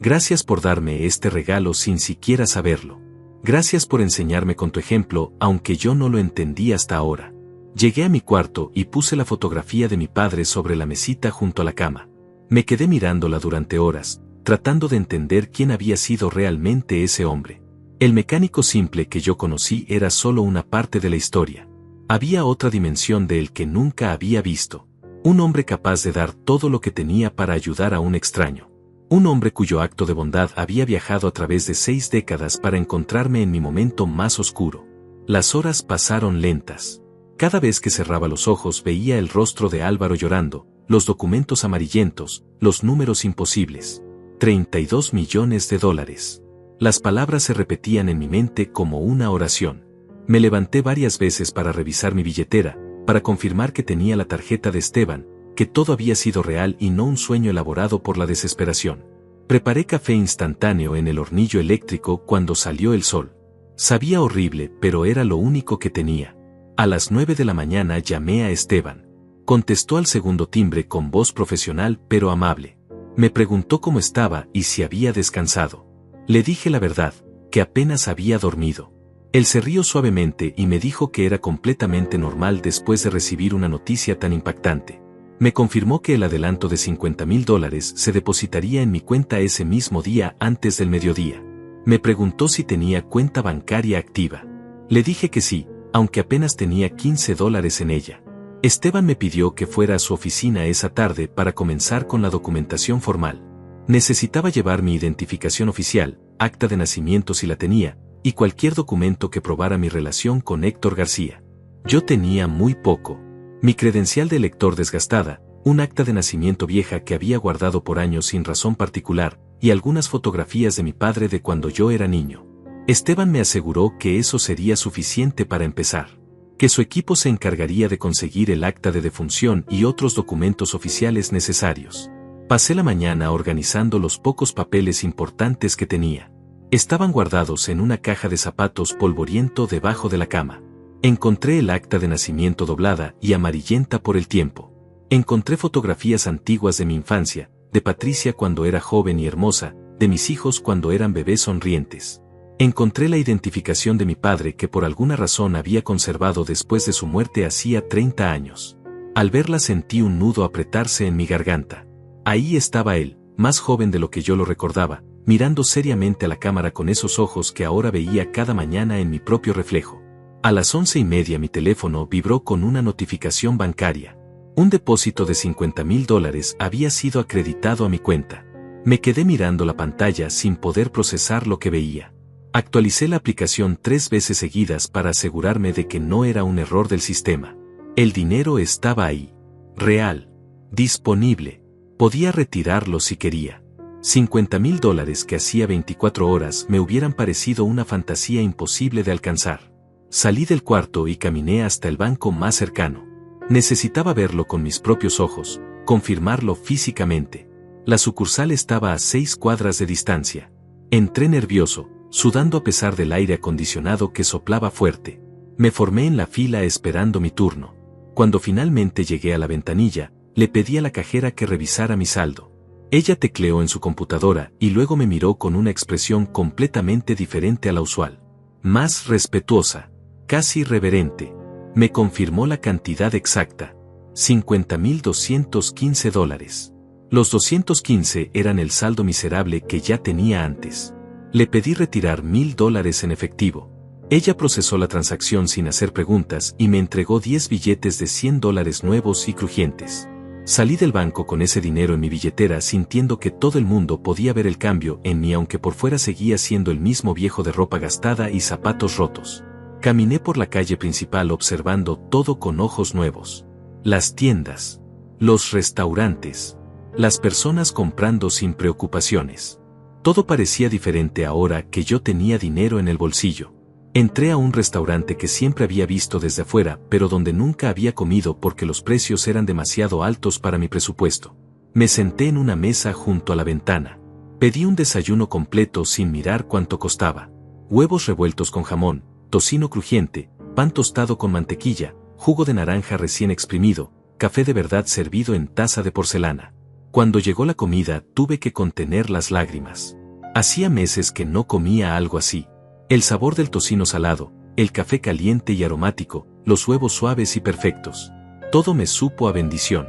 Gracias por darme este regalo sin siquiera saberlo. Gracias por enseñarme con tu ejemplo aunque yo no lo entendí hasta ahora. Llegué a mi cuarto y puse la fotografía de mi padre sobre la mesita junto a la cama. Me quedé mirándola durante horas, tratando de entender quién había sido realmente ese hombre. El mecánico simple que yo conocí era solo una parte de la historia. Había otra dimensión de él que nunca había visto. Un hombre capaz de dar todo lo que tenía para ayudar a un extraño. Un hombre cuyo acto de bondad había viajado a través de 6 décadas para encontrarme en mi momento más oscuro. Las horas pasaron lentas. Cada vez que cerraba los ojos veía el rostro de Álvaro llorando, los documentos amarillentos, los números imposibles. $32 millones. Las palabras se repetían en mi mente como una oración. Me levanté varias veces para revisar mi billetera, para confirmar que tenía la tarjeta de Esteban, que todo había sido real y no un sueño elaborado por la desesperación. Preparé café instantáneo en el hornillo eléctrico cuando salió el sol. Sabía horrible, pero era lo único que tenía. A las 9 de la mañana llamé a Esteban. Contestó al segundo timbre con voz profesional pero amable. Me preguntó cómo estaba y si había descansado. Le dije la verdad, que apenas había dormido. Él se rió suavemente y me dijo que era completamente normal después de recibir una noticia tan impactante. Me confirmó que el adelanto de $50,000 se depositaría en mi cuenta ese mismo día antes del mediodía. Me preguntó si tenía cuenta bancaria activa. Le dije que sí, aunque apenas tenía $15 en ella. Esteban me pidió que fuera a su oficina esa tarde para comenzar con la documentación formal. Necesitaba llevar mi identificación oficial, acta de nacimiento si la tenía, y cualquier documento que probara mi relación con Héctor García. Yo tenía muy poco. Mi credencial de elector desgastada, un acta de nacimiento vieja que había guardado por años sin razón particular, y algunas fotografías de mi padre de cuando yo era niño. Esteban me aseguró que eso sería suficiente para empezar, que su equipo se encargaría de conseguir el acta de defunción y otros documentos oficiales necesarios. Pasé la mañana organizando los pocos papeles importantes que tenía. Estaban guardados en una caja de zapatos polvoriento debajo de la cama. Encontré el acta de nacimiento doblada y amarillenta por el tiempo. Encontré fotografías antiguas de mi infancia, de Patricia cuando era joven y hermosa, de mis hijos cuando eran bebés sonrientes. Encontré la identificación de mi padre que por alguna razón había conservado después de su muerte hacía 30 años. Al verla sentí un nudo apretarse en mi garganta. Ahí estaba él, más joven de lo que yo lo recordaba, mirando seriamente a la cámara con esos ojos que ahora veía cada mañana en mi propio reflejo. A las 11:30 mi teléfono vibró con una notificación bancaria. Un depósito de $50,000 había sido acreditado a mi cuenta. Me quedé mirando la pantalla sin poder procesar lo que veía. Actualicé la aplicación 3 veces seguidas para asegurarme de que no era un error del sistema. El dinero estaba ahí. Real. Disponible. Podía retirarlo si quería. $50,000 que hacía 24 horas me hubieran parecido una fantasía imposible de alcanzar. Salí del cuarto y caminé hasta el banco más cercano. Necesitaba verlo con mis propios ojos, confirmarlo físicamente. La sucursal estaba a 6 cuadras de distancia. Entré nervioso, sudando a pesar del aire acondicionado que soplaba fuerte. Me formé en la fila esperando mi turno. Cuando finalmente llegué a la ventanilla, le pedí a la cajera que revisara mi saldo. Ella tecleó en su computadora y luego me miró con una expresión completamente diferente a la usual. Más respetuosa. casi reverente. Me confirmó la cantidad exacta. $50.215. Los 215 eran el saldo miserable que ya tenía antes. Le pedí retirar $1,000 en efectivo. Ella procesó la transacción sin hacer preguntas y me entregó 10 billetes de $100 nuevos y crujientes. Salí del banco con ese dinero en mi billetera sintiendo que todo el mundo podía ver el cambio en mí aunque por fuera seguía siendo el mismo viejo de ropa gastada y zapatos rotos. Caminé por la calle principal observando todo con ojos nuevos. Las tiendas, los restaurantes, las personas comprando sin preocupaciones. Todo parecía diferente ahora que yo tenía dinero en el bolsillo. Entré a un restaurante que siempre había visto desde afuera, pero donde nunca había comido porque los precios eran demasiado altos para mi presupuesto. Me senté en una mesa junto a la ventana. Pedí un desayuno completo sin mirar cuánto costaba. Huevos revueltos con jamón, tocino crujiente, pan tostado con mantequilla, jugo de naranja recién exprimido, café de verdad servido en taza de porcelana. Cuando llegó la comida tuve que contener las lágrimas. Hacía meses que no comía algo así. El sabor del tocino salado, el café caliente y aromático, los huevos suaves y perfectos. Todo me supo a bendición.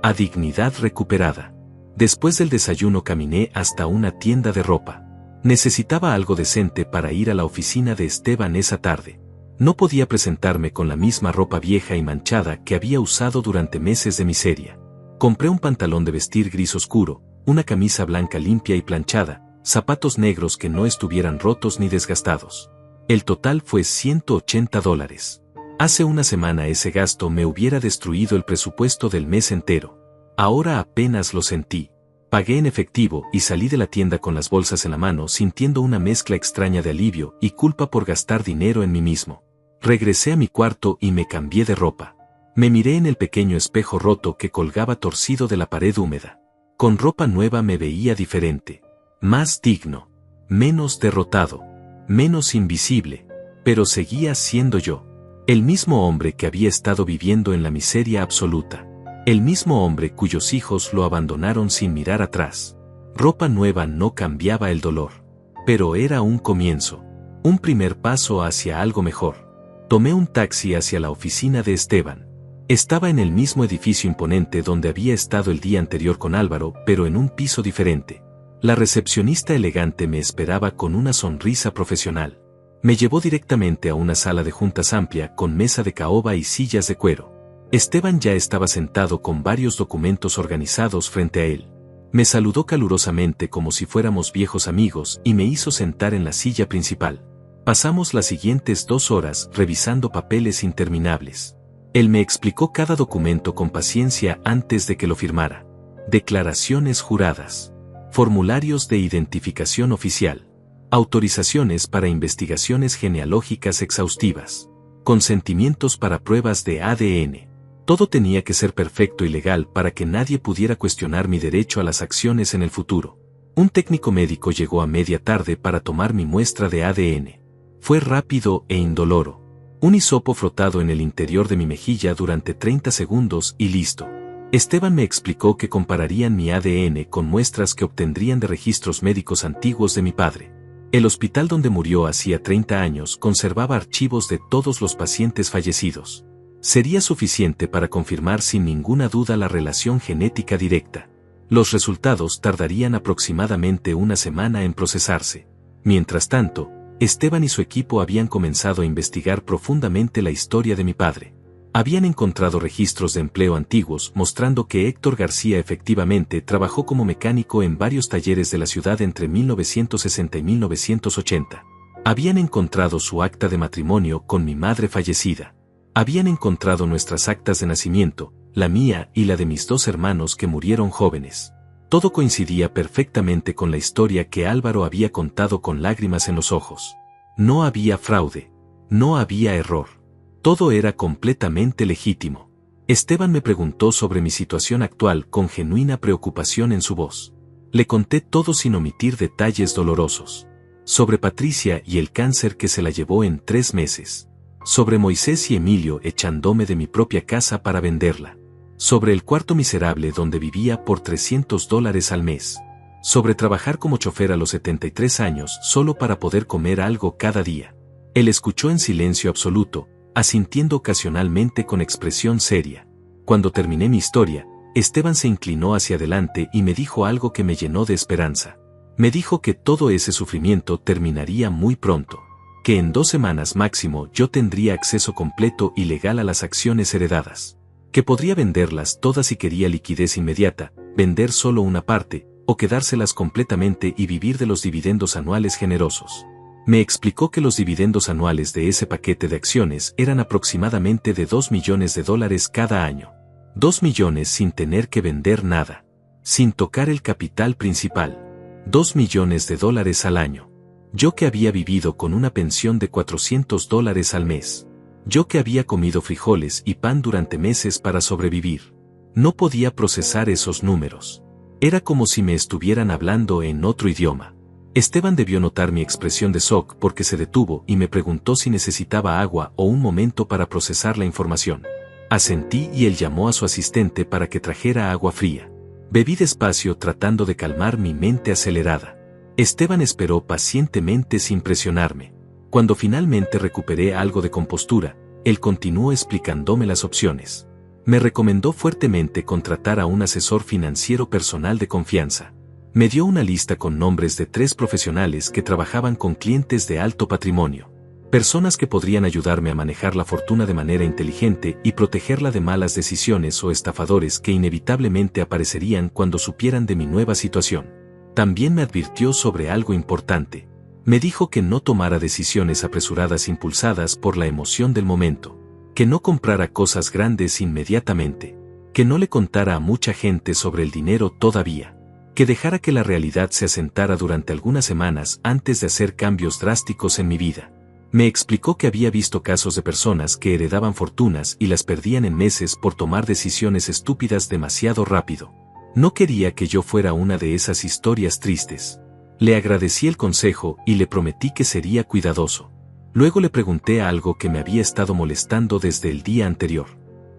A dignidad recuperada. Después del desayuno caminé hasta una tienda de ropa. Necesitaba algo decente para ir a la oficina de Esteban esa tarde. No podía presentarme con la misma ropa vieja y manchada que había usado durante meses de miseria. Compré un pantalón de vestir gris oscuro, una camisa blanca limpia y planchada, zapatos negros que no estuvieran rotos ni desgastados. El total fue $180. Hace una semana ese gasto me hubiera destruido el presupuesto del mes entero. Ahora apenas lo sentí. Pagué en efectivo y salí de la tienda con las bolsas en la mano sintiendo una mezcla extraña de alivio y culpa por gastar dinero en mí mismo. Regresé a mi cuarto y me cambié de ropa. Me miré en el pequeño espejo roto que colgaba torcido de la pared húmeda. Con ropa nueva me veía diferente. Más digno, menos derrotado, menos invisible, pero seguía siendo yo. El mismo hombre que había estado viviendo en la miseria absoluta. El mismo hombre cuyos hijos lo abandonaron sin mirar atrás. Ropa nueva no cambiaba el dolor. Pero era un comienzo. Un primer paso hacia algo mejor. Tomé un taxi hacia la oficina de Esteban. Estaba en el mismo edificio imponente donde había estado el día anterior con Álvaro, pero en un piso diferente. La recepcionista elegante me esperaba con una sonrisa profesional. Me llevó directamente a una sala de juntas amplia con mesa de caoba y sillas de cuero. Esteban ya estaba sentado con varios documentos organizados frente a él. Me saludó calurosamente como si fuéramos viejos amigos y me hizo sentar en la silla principal. Pasamos las siguientes 2 horas revisando papeles interminables. Él me explicó cada documento con paciencia antes de que lo firmara. Declaraciones juradas. Formularios de identificación oficial. Autorizaciones para investigaciones genealógicas exhaustivas. Consentimientos para pruebas de ADN. Todo tenía que ser perfecto y legal para que nadie pudiera cuestionar mi derecho a las acciones en el futuro. Un técnico médico llegó a media tarde para tomar mi muestra de ADN. Fue rápido e indoloro. Un hisopo frotado en el interior de mi mejilla durante 30 segundos y listo. Esteban me explicó que compararían mi ADN con muestras que obtendrían de registros médicos antiguos de mi padre. El hospital donde murió hacía 30 años conservaba archivos de todos los pacientes fallecidos. Sería suficiente para confirmar sin ninguna duda la relación genética directa. Los resultados tardarían aproximadamente una semana en procesarse. Mientras tanto, Esteban y su equipo habían comenzado a investigar profundamente la historia de mi padre. Habían encontrado registros de empleo antiguos mostrando que Héctor García efectivamente trabajó como mecánico en varios talleres de la ciudad entre 1960 y 1980. Habían encontrado su acta de matrimonio con mi madre fallecida. Habían encontrado nuestras actas de nacimiento, la mía y la de mis 2 hermanos que murieron jóvenes. Todo coincidía perfectamente con la historia que Álvaro había contado con lágrimas en los ojos. No había fraude. No había error. Todo era completamente legítimo. Esteban me preguntó sobre mi situación actual con genuina preocupación en su voz. Le conté todo sin omitir detalles dolorosos. Sobre Patricia y el cáncer que se la llevó en 3 meses. Sobre Moisés y Emilio echándome de mi propia casa para venderla. Sobre el cuarto miserable donde vivía por $300 al mes. Sobre trabajar como chofer a los 73 años solo para poder comer algo cada día. Él escuchó en silencio absoluto, asintiendo ocasionalmente con expresión seria. Cuando terminé mi historia, Esteban se inclinó hacia adelante y me dijo algo que me llenó de esperanza. Me dijo que todo ese sufrimiento terminaría muy pronto, que en 2 semanas máximo yo tendría acceso completo y legal a las acciones heredadas, que podría venderlas todas si quería liquidez inmediata, vender solo una parte, o quedárselas completamente y vivir de los dividendos anuales generosos. Me explicó que los dividendos anuales de ese paquete de acciones eran aproximadamente de $2 millones cada año. 2 millones sin tener que vender nada, sin tocar el capital principal. $2 millones al año. Yo que había vivido con una pensión de $400 al mes. Yo que había comido frijoles y pan durante meses para sobrevivir. No podía procesar esos números. Era como si me estuvieran hablando en otro idioma. Esteban debió notar mi expresión de shock porque se detuvo y me preguntó si necesitaba agua o un momento para procesar la información. Asentí y él llamó a su asistente para que trajera agua fría. Bebí despacio tratando de calmar mi mente acelerada. Esteban esperó pacientemente sin presionarme. Cuando finalmente recuperé algo de compostura, él continuó explicándome las opciones. Me recomendó fuertemente contratar a un asesor financiero personal de confianza. Me dio una lista con nombres de 3 profesionales que trabajaban con clientes de alto patrimonio. Personas que podrían ayudarme a manejar la fortuna de manera inteligente y protegerla de malas decisiones o estafadores que inevitablemente aparecerían cuando supieran de mi nueva situación. También me advirtió sobre algo importante. Me dijo que no tomara decisiones apresuradas impulsadas por la emoción del momento, que no comprara cosas grandes inmediatamente, que no le contara a mucha gente sobre el dinero todavía, que dejara que la realidad se asentara durante algunas semanas antes de hacer cambios drásticos en mi vida. Me explicó que había visto casos de personas que heredaban fortunas y las perdían en meses por tomar decisiones estúpidas demasiado rápido. No quería que yo fuera una de esas historias tristes. Le agradecí el consejo y le prometí que sería cuidadoso. Luego le pregunté algo que me había estado molestando desde el día anterior.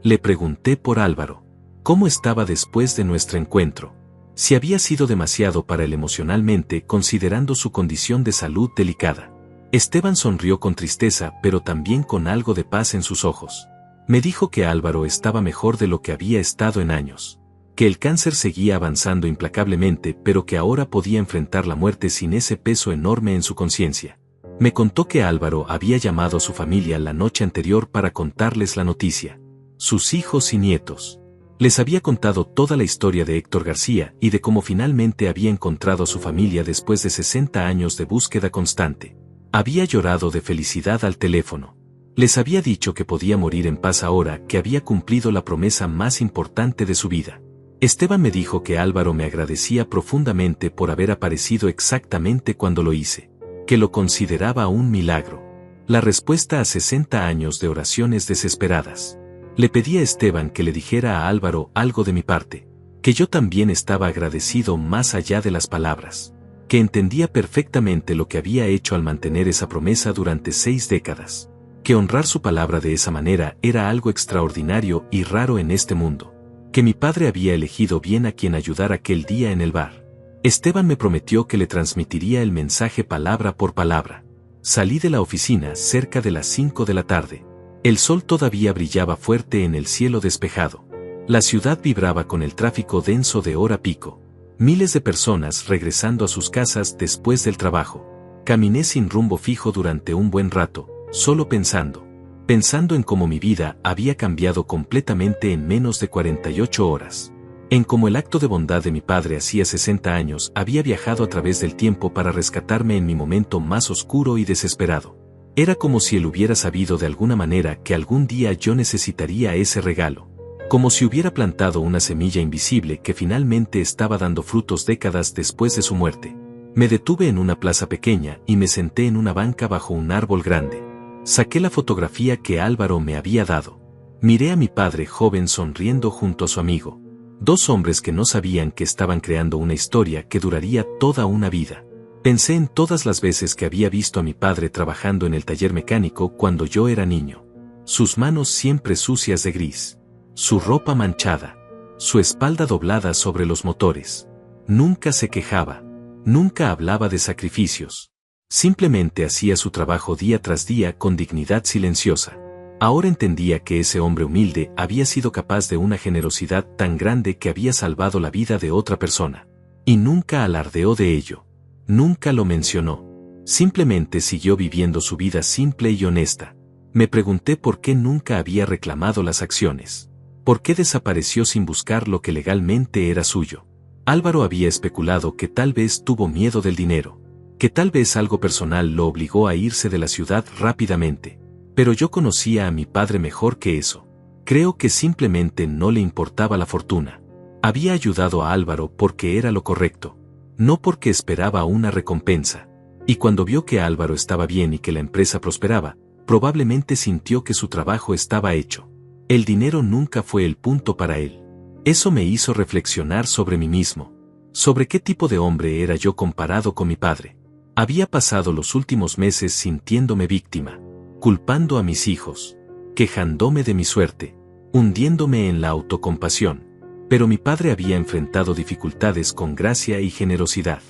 Le pregunté por Álvaro. ¿Cómo estaba después de nuestro encuentro? Si había sido demasiado para él emocionalmente considerando su condición de salud delicada. Esteban sonrió con tristeza pero también con algo de paz en sus ojos. Me dijo que Álvaro estaba mejor de lo que había estado en años. Que el cáncer seguía avanzando implacablemente pero que ahora podía enfrentar la muerte sin ese peso enorme en su conciencia. Me contó que Álvaro había llamado a su familia la noche anterior para contarles la noticia. Sus hijos y nietos. Les había contado toda la historia de Héctor García y de cómo finalmente había encontrado a su familia después de 60 años de búsqueda constante. Había llorado de felicidad al teléfono. Les había dicho que podía morir en paz ahora que había cumplido la promesa más importante de su vida. Esteban me dijo que Álvaro me agradecía profundamente por haber aparecido exactamente cuando lo hice, que lo consideraba un milagro. La respuesta a 60 años de oraciones desesperadas. Le pedí a Esteban que le dijera a Álvaro algo de mi parte, que yo también estaba agradecido más allá de las palabras, que entendía perfectamente lo que había hecho al mantener esa promesa durante 6 décadas, que honrar su palabra de esa manera era algo extraordinario y raro en este mundo, que mi padre había elegido bien a quien ayudar aquel día en el bar. Esteban me prometió que le transmitiría el mensaje palabra por palabra. Salí de la oficina cerca de las 5 de la tarde. El sol todavía brillaba fuerte en el cielo despejado. La ciudad vibraba con el tráfico denso de hora pico. Miles de personas regresando a sus casas después del trabajo. Caminé sin rumbo fijo durante un buen rato, solo pensando en cómo mi vida había cambiado completamente en menos de 48 horas. En cómo el acto de bondad de mi padre hacía 60 años había viajado a través del tiempo para rescatarme en mi momento más oscuro y desesperado. Era como si él hubiera sabido de alguna manera que algún día yo necesitaría ese regalo. Como si hubiera plantado una semilla invisible que finalmente estaba dando frutos décadas después de su muerte. Me detuve en una plaza pequeña y me senté en una banca bajo un árbol grande. Saqué la fotografía que Álvaro me había dado. Miré a mi padre joven sonriendo junto a su amigo. 2 hombres que no sabían que estaban creando una historia que duraría toda una vida. Pensé en todas las veces que había visto a mi padre trabajando en el taller mecánico cuando yo era niño. Sus manos siempre sucias de gris. Su ropa manchada. Su espalda doblada sobre los motores. Nunca se quejaba. Nunca hablaba de sacrificios. Simplemente hacía su trabajo día tras día con dignidad silenciosa. Ahora entendía que ese hombre humilde había sido capaz de una generosidad tan grande que había salvado la vida de otra persona. Y nunca alardeó de ello. Nunca lo mencionó. Simplemente siguió viviendo su vida simple y honesta. Me pregunté por qué nunca había reclamado las acciones. ¿Por qué desapareció sin buscar lo que legalmente era suyo? Álvaro había especulado que tal vez tuvo miedo del dinero, que tal vez algo personal lo obligó a irse de la ciudad rápidamente. Pero yo conocía a mi padre mejor que eso. Creo que simplemente no le importaba la fortuna. Había ayudado a Álvaro porque era lo correcto, no porque esperaba una recompensa. Y cuando vio que Álvaro estaba bien y que la empresa prosperaba, probablemente sintió que su trabajo estaba hecho. El dinero nunca fue el punto para él. Eso me hizo reflexionar sobre mí mismo, sobre qué tipo de hombre era yo comparado con mi padre. Había pasado los últimos meses sintiéndome víctima, culpando a mis hijos, quejándome de mi suerte, hundiéndome en la autocompasión. Pero mi padre había enfrentado dificultades con gracia y generosidad.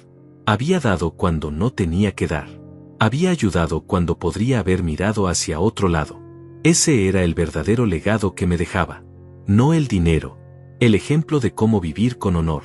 Había dado cuando no tenía que dar. Había ayudado cuando podría haber mirado hacia otro lado. Ese era el verdadero legado que me dejaba. No el dinero. El ejemplo de cómo vivir con honor.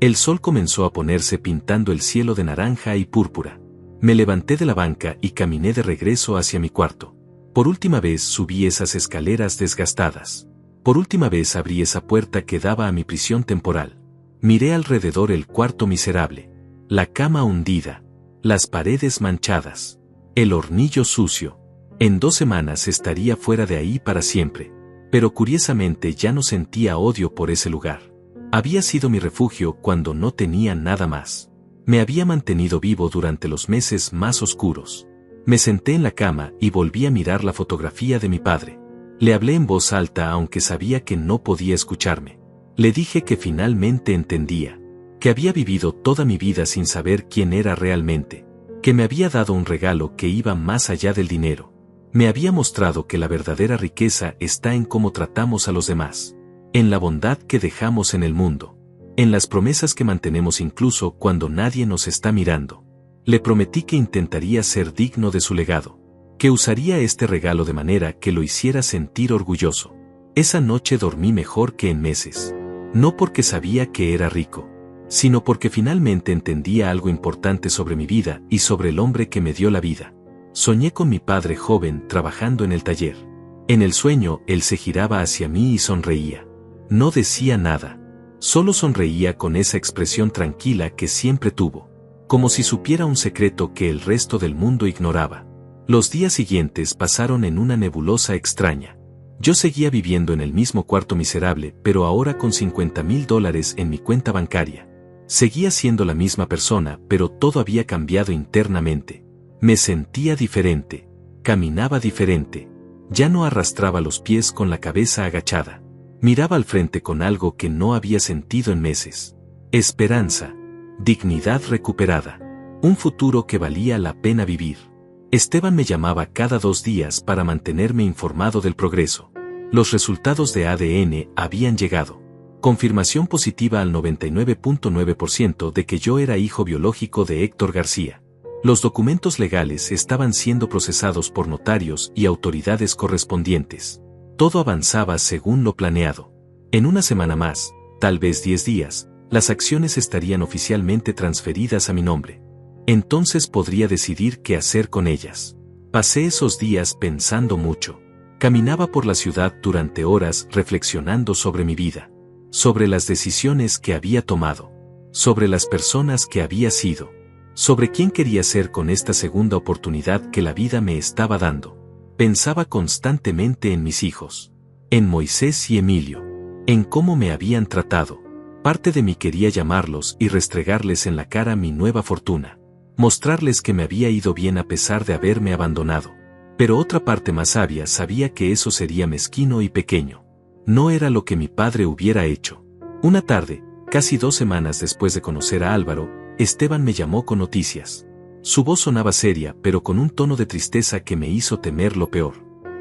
El sol comenzó a ponerse pintando el cielo de naranja y púrpura. Me levanté de la banca y caminé de regreso hacia mi cuarto. Por última vez subí esas escaleras desgastadas. Por última vez abrí esa puerta que daba a mi prisión temporal. Miré alrededor el cuarto miserable. La cama hundida. Las paredes manchadas. El hornillo sucio. En 2 semanas estaría fuera de ahí para siempre. Pero curiosamente ya no sentía odio por ese lugar. Había sido mi refugio cuando no tenía nada más. Me había mantenido vivo durante los meses más oscuros. Me senté en la cama y volví a mirar la fotografía de mi padre. Le hablé en voz alta aunque sabía que no podía escucharme. Le dije que finalmente entendía, que había vivido toda mi vida sin saber quién era realmente, que me había dado un regalo que iba más allá del dinero. Me había mostrado que la verdadera riqueza está en cómo tratamos a los demás, en la bondad que dejamos en el mundo, en las promesas que mantenemos incluso cuando nadie nos está mirando. Le prometí que intentaría ser digno de su legado, que usaría este regalo de manera que lo hiciera sentir orgulloso. Esa noche dormí mejor que en meses. No porque sabía que era rico, sino porque finalmente entendía algo importante sobre mi vida y sobre el hombre que me dio la vida. Soñé con mi padre joven trabajando en el taller. En el sueño él se giraba hacia mí y sonreía. No decía nada. Solo sonreía con esa expresión tranquila que siempre tuvo, como si supiera un secreto que el resto del mundo ignoraba. Los días siguientes pasaron en una nebulosa extraña. Yo seguía viviendo en el mismo cuarto miserable, pero ahora con $50,000 en mi cuenta bancaria. Seguía siendo la misma persona, pero todo había cambiado internamente. Me sentía diferente. Caminaba diferente. Ya no arrastraba los pies con la cabeza agachada. Miraba al frente con algo que no había sentido en meses. Esperanza. Dignidad recuperada. Un futuro que valía la pena vivir. Esteban me llamaba cada 2 días para mantenerme informado del progreso. Los resultados de ADN habían llegado. Confirmación positiva al 99.9% de que yo era hijo biológico de Héctor García. Los documentos legales estaban siendo procesados por notarios y autoridades correspondientes. Todo avanzaba según lo planeado. En una semana más, tal vez 10 días, las acciones estarían oficialmente transferidas a mi nombre. Entonces podría decidir qué hacer con ellas. Pasé esos días pensando mucho. Caminaba por la ciudad durante horas reflexionando sobre mi vida, sobre las decisiones que había tomado, sobre las personas que había sido, sobre quién quería ser con esta segunda oportunidad que la vida me estaba dando. Pensaba constantemente en mis hijos, en Moisés y Emilio, en cómo me habían tratado. Parte de mí quería llamarlos y restregarles en la cara mi nueva fortuna, mostrarles que me había ido bien a pesar de haberme abandonado. Pero otra parte más sabia sabía que eso sería mezquino y pequeño. No era lo que mi padre hubiera hecho. Una tarde, casi 2 semanas después de conocer a Álvaro, Esteban me llamó con noticias. Su voz sonaba seria, pero con un tono de tristeza que me hizo temer lo peor.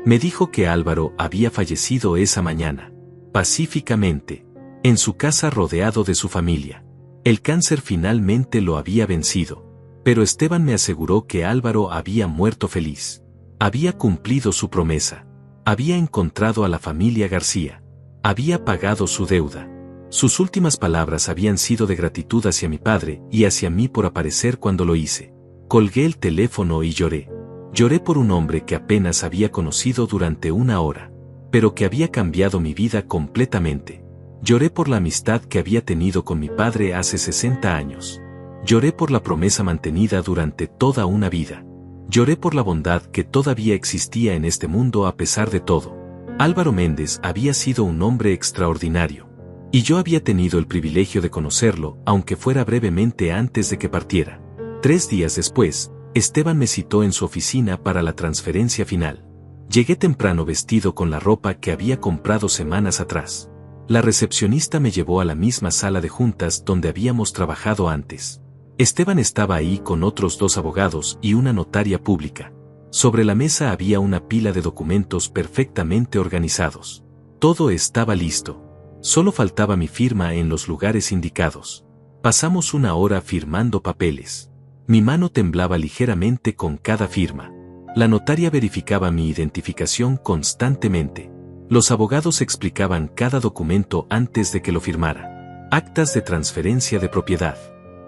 Me dijo que Álvaro había fallecido esa mañana, pacíficamente, en su casa rodeado de su familia. El cáncer finalmente lo había vencido. Pero Esteban me aseguró que Álvaro había muerto feliz. Había cumplido su promesa. Había encontrado a la familia García. Había pagado su deuda. Sus últimas palabras habían sido de gratitud hacia mi padre y hacia mí por aparecer cuando lo hice. Colgué el teléfono y lloré. Lloré por un hombre que apenas había conocido durante una hora, pero que había cambiado mi vida completamente. Lloré por la amistad que había tenido con mi padre hace 60 años. Lloré por la promesa mantenida durante toda una vida. Lloré por la bondad que todavía existía en este mundo a pesar de todo. Álvaro Méndez había sido un hombre extraordinario. Y yo había tenido el privilegio de conocerlo, aunque fuera brevemente antes de que partiera. 3 días después, Esteban me citó en su oficina para la transferencia final. Llegué temprano vestido con la ropa que había comprado semanas atrás. La recepcionista me llevó a la misma sala de juntas donde habíamos trabajado antes. Esteban estaba ahí con otros 2 abogados y una notaria pública. Sobre la mesa había una pila de documentos perfectamente organizados. Todo estaba listo. Solo faltaba mi firma en los lugares indicados. Pasamos 1 hora firmando papeles. Mi mano temblaba ligeramente con cada firma. La notaria verificaba mi identificación constantemente. Los abogados explicaban cada documento antes de que lo firmara. Actas de transferencia de propiedad.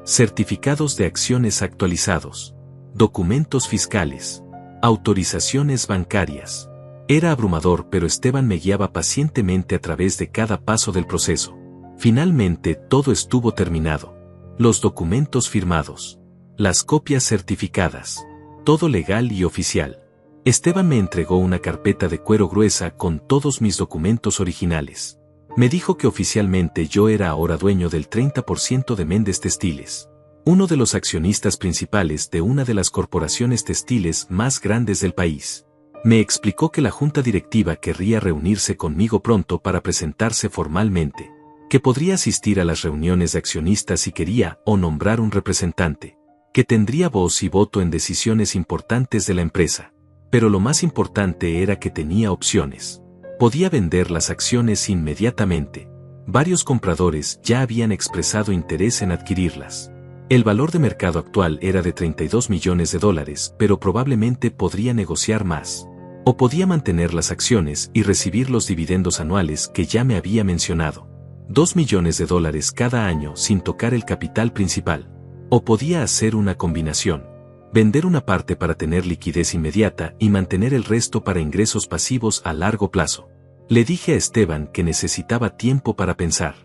Certificados de acciones actualizados. Documentos fiscales. Autorizaciones bancarias. Era abrumador, pero Esteban me guiaba pacientemente a través de cada paso del proceso. Finalmente todo estuvo terminado. Los documentos firmados. Las copias certificadas. Todo legal y oficial. Esteban me entregó una carpeta de cuero gruesa con todos mis documentos originales. Me dijo que oficialmente yo era ahora dueño del 30% de Méndez Textiles, uno de los accionistas principales de una de las corporaciones textiles más grandes del país. Me explicó que la junta directiva querría reunirse conmigo pronto para presentarse formalmente, que podría asistir a las reuniones de accionistas si quería o nombrar un representante, que tendría voz y voto en decisiones importantes de la empresa. Pero lo más importante era que tenía opciones. Podía vender las acciones inmediatamente. Varios compradores ya habían expresado interés en adquirirlas. El valor de mercado actual era de $32 millones, pero probablemente podría negociar más. O podía mantener las acciones y recibir los dividendos anuales que ya me había mencionado. $2 millones cada año sin tocar el capital principal. O podía hacer una combinación. Vender una parte para tener liquidez inmediata y mantener el resto para ingresos pasivos a largo plazo. Le dije a Esteban que necesitaba tiempo para pensar,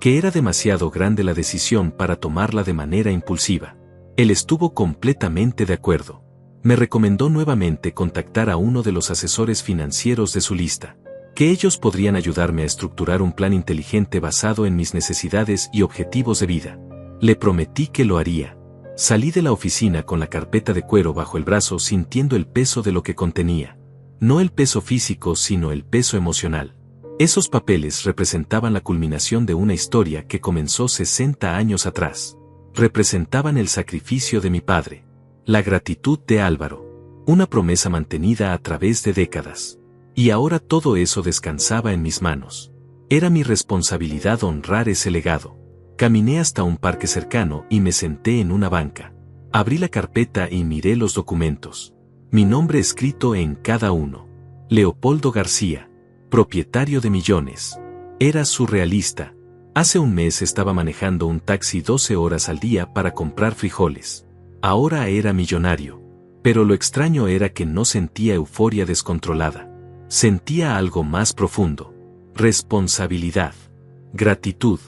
que era demasiado grande la decisión para tomarla de manera impulsiva. Él estuvo completamente de acuerdo. Me recomendó nuevamente contactar a uno de los asesores financieros de su lista, que ellos podrían ayudarme a estructurar un plan inteligente basado en mis necesidades y objetivos de vida. Le prometí que lo haría. Salí de la oficina con la carpeta de cuero bajo el brazo sintiendo el peso de lo que contenía. No el peso físico sino el peso emocional. Esos papeles representaban la culminación de una historia que comenzó 60 años atrás. Representaban el sacrificio de mi padre. La gratitud de Álvaro. Una promesa mantenida a través de décadas. Y ahora todo eso descansaba en mis manos. Era mi responsabilidad honrar ese legado. Caminé hasta un parque cercano y me senté en una banca. Abrí la carpeta y miré los documentos. Mi nombre escrito en cada uno. Leopoldo García, propietario de millones. Era surrealista. Hace un mes estaba manejando un taxi 12 horas al día para comprar frijoles. Ahora era millonario. Pero lo extraño era que no sentía euforia descontrolada. Sentía algo más profundo. Responsabilidad. Gratitud.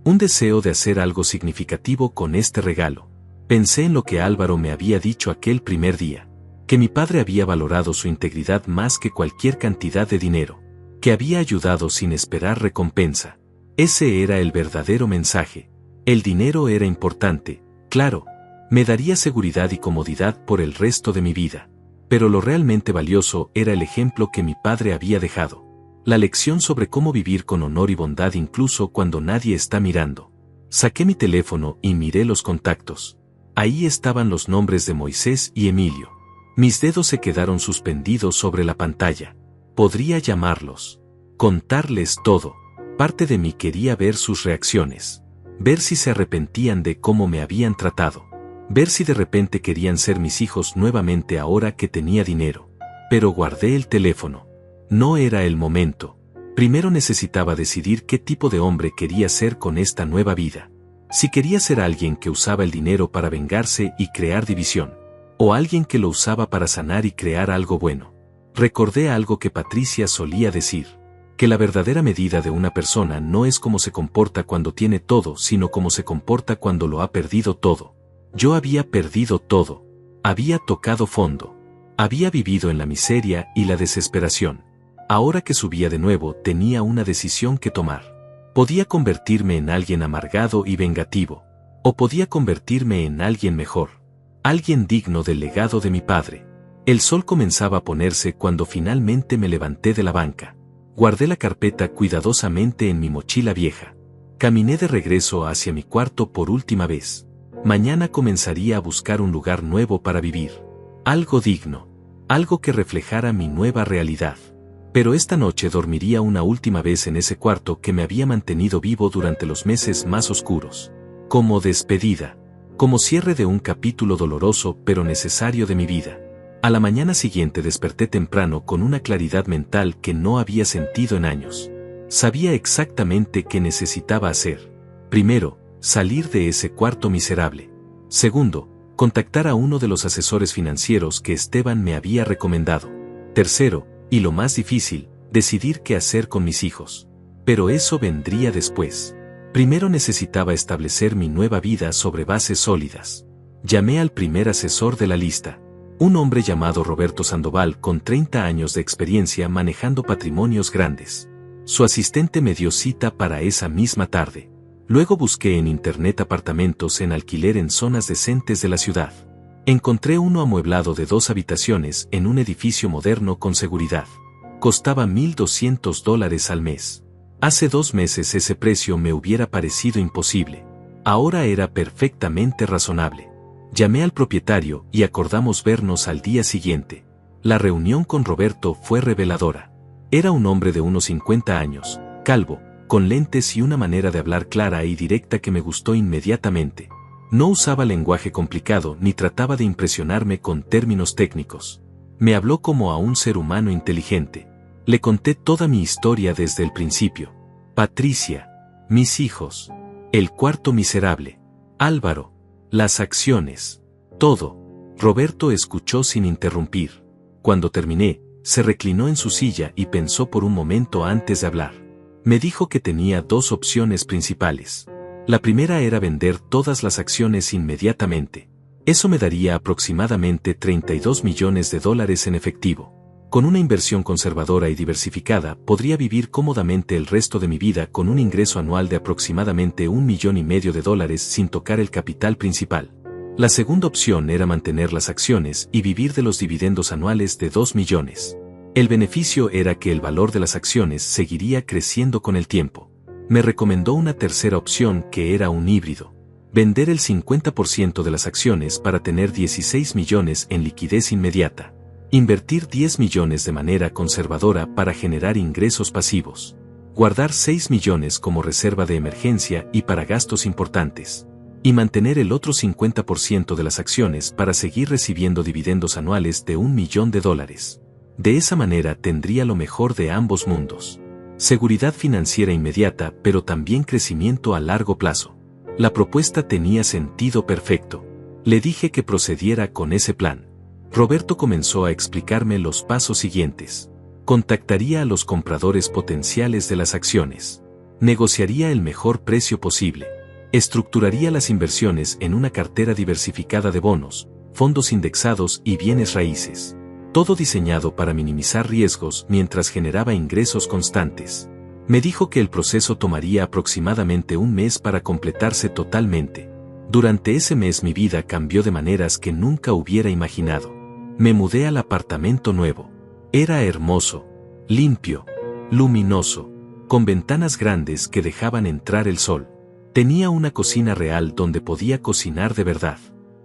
Un deseo de hacer algo significativo con este regalo. Pensé en lo que Álvaro me había dicho aquel primer día. Que mi padre había valorado su integridad más que cualquier cantidad de dinero. Que había ayudado sin esperar recompensa. Ese era el verdadero mensaje. El dinero era importante, claro. Me daría seguridad y comodidad por el resto de mi vida. Pero lo realmente valioso era el ejemplo que mi padre había dejado. La lección sobre cómo vivir con honor y bondad incluso cuando nadie está mirando. Saqué mi teléfono y miré los contactos. Ahí estaban los nombres de Moisés y Emilio. Mis dedos se quedaron suspendidos sobre la pantalla. Podría llamarlos. Contarles todo. Parte de mí quería ver sus reacciones. Ver si se arrepentían de cómo me habían tratado. Ver si de repente querían ser mis hijos nuevamente ahora que tenía dinero. Pero guardé el teléfono. No era el momento. Primero necesitaba decidir qué tipo de hombre quería ser con esta nueva vida. Si quería ser alguien que usaba el dinero para vengarse y crear división, o alguien que lo usaba para sanar y crear algo bueno. Recordé algo que Patricia solía decir, que la verdadera medida de una persona no es cómo se comporta cuando tiene todo, sino cómo se comporta cuando lo ha perdido todo. Yo había perdido todo. Había tocado fondo. Había vivido en la miseria y la desesperación. Ahora que subía de nuevo, tenía una decisión que tomar. Podía convertirme en alguien amargado y vengativo, o podía convertirme en alguien mejor, alguien digno del legado de mi padre. El sol comenzaba a ponerse cuando finalmente me levanté de la banca. Guardé la carpeta cuidadosamente en mi mochila vieja. Caminé de regreso hacia mi cuarto por última vez. Mañana comenzaría a buscar un lugar nuevo para vivir. Algo digno. Algo que reflejara mi nueva realidad. Pero esta noche dormiría una última vez en ese cuarto que me había mantenido vivo durante los meses más oscuros. Como despedida. Como cierre de un capítulo doloroso pero necesario de mi vida. A la mañana siguiente desperté temprano con una claridad mental que no había sentido en años. Sabía exactamente qué necesitaba hacer. Primero, salir de ese cuarto miserable. Segundo, contactar a uno de los asesores financieros que Esteban me había recomendado. Tercero, y lo más difícil, decidir qué hacer con mis hijos. Pero eso vendría después. Primero necesitaba establecer mi nueva vida sobre bases sólidas. Llamé al primer asesor de la lista. Un hombre llamado Roberto Sandoval con 30 años de experiencia manejando patrimonios grandes. Su asistente me dio cita para esa misma tarde. Luego busqué en internet apartamentos en alquiler en zonas decentes de la ciudad. Encontré uno amueblado de 2 habitaciones en un edificio moderno con seguridad. Costaba $1,200 al mes. Hace 2 meses ese precio me hubiera parecido imposible. Ahora era perfectamente razonable. Llamé al propietario y acordamos vernos al día siguiente. La reunión con Roberto fue reveladora. Era un hombre de unos 50 años, calvo, con lentes y una manera de hablar clara y directa que me gustó inmediatamente. No usaba lenguaje complicado ni trataba de impresionarme con términos técnicos. Me habló como a un ser humano inteligente. Le conté toda mi historia desde el principio. Patricia, mis hijos, el cuarto miserable, Álvaro, las acciones, todo. Roberto escuchó sin interrumpir. Cuando terminé, se reclinó en su silla y pensó por un momento antes de hablar. Me dijo que tenía 2 opciones principales. La primera era vender todas las acciones inmediatamente. Eso me daría aproximadamente $32 millones en efectivo. Con una inversión conservadora y diversificada, podría vivir cómodamente el resto de mi vida con un ingreso anual de aproximadamente $1,5 millones sin tocar el capital principal. La segunda opción era mantener las acciones y vivir de los dividendos anuales de $2 millones. El beneficio era que el valor de las acciones seguiría creciendo con el tiempo. Me recomendó una tercera opción que era un híbrido. Vender el 50% de las acciones para tener 16 millones en liquidez inmediata. Invertir 10 millones de manera conservadora para generar ingresos pasivos. Guardar 6 millones como reserva de emergencia y para gastos importantes. Y mantener el otro 50% de las acciones para seguir recibiendo dividendos anuales de $1 millón. De esa manera tendría lo mejor de ambos mundos. Seguridad financiera inmediata, pero también crecimiento a largo plazo. La propuesta tenía sentido perfecto. Le dije que procediera con ese plan. Roberto comenzó a explicarme los pasos siguientes. Contactaría a los compradores potenciales de las acciones. Negociaría el mejor precio posible. Estructuraría las inversiones en una cartera diversificada de bonos, fondos indexados y bienes raíces. Todo diseñado para minimizar riesgos mientras generaba ingresos constantes. Me dijo que el proceso tomaría aproximadamente un mes para completarse totalmente. Durante ese mes mi vida cambió de maneras que nunca hubiera imaginado. Me mudé al apartamento nuevo. Era hermoso, limpio, luminoso, con ventanas grandes que dejaban entrar el sol. Tenía una cocina real donde podía cocinar de verdad.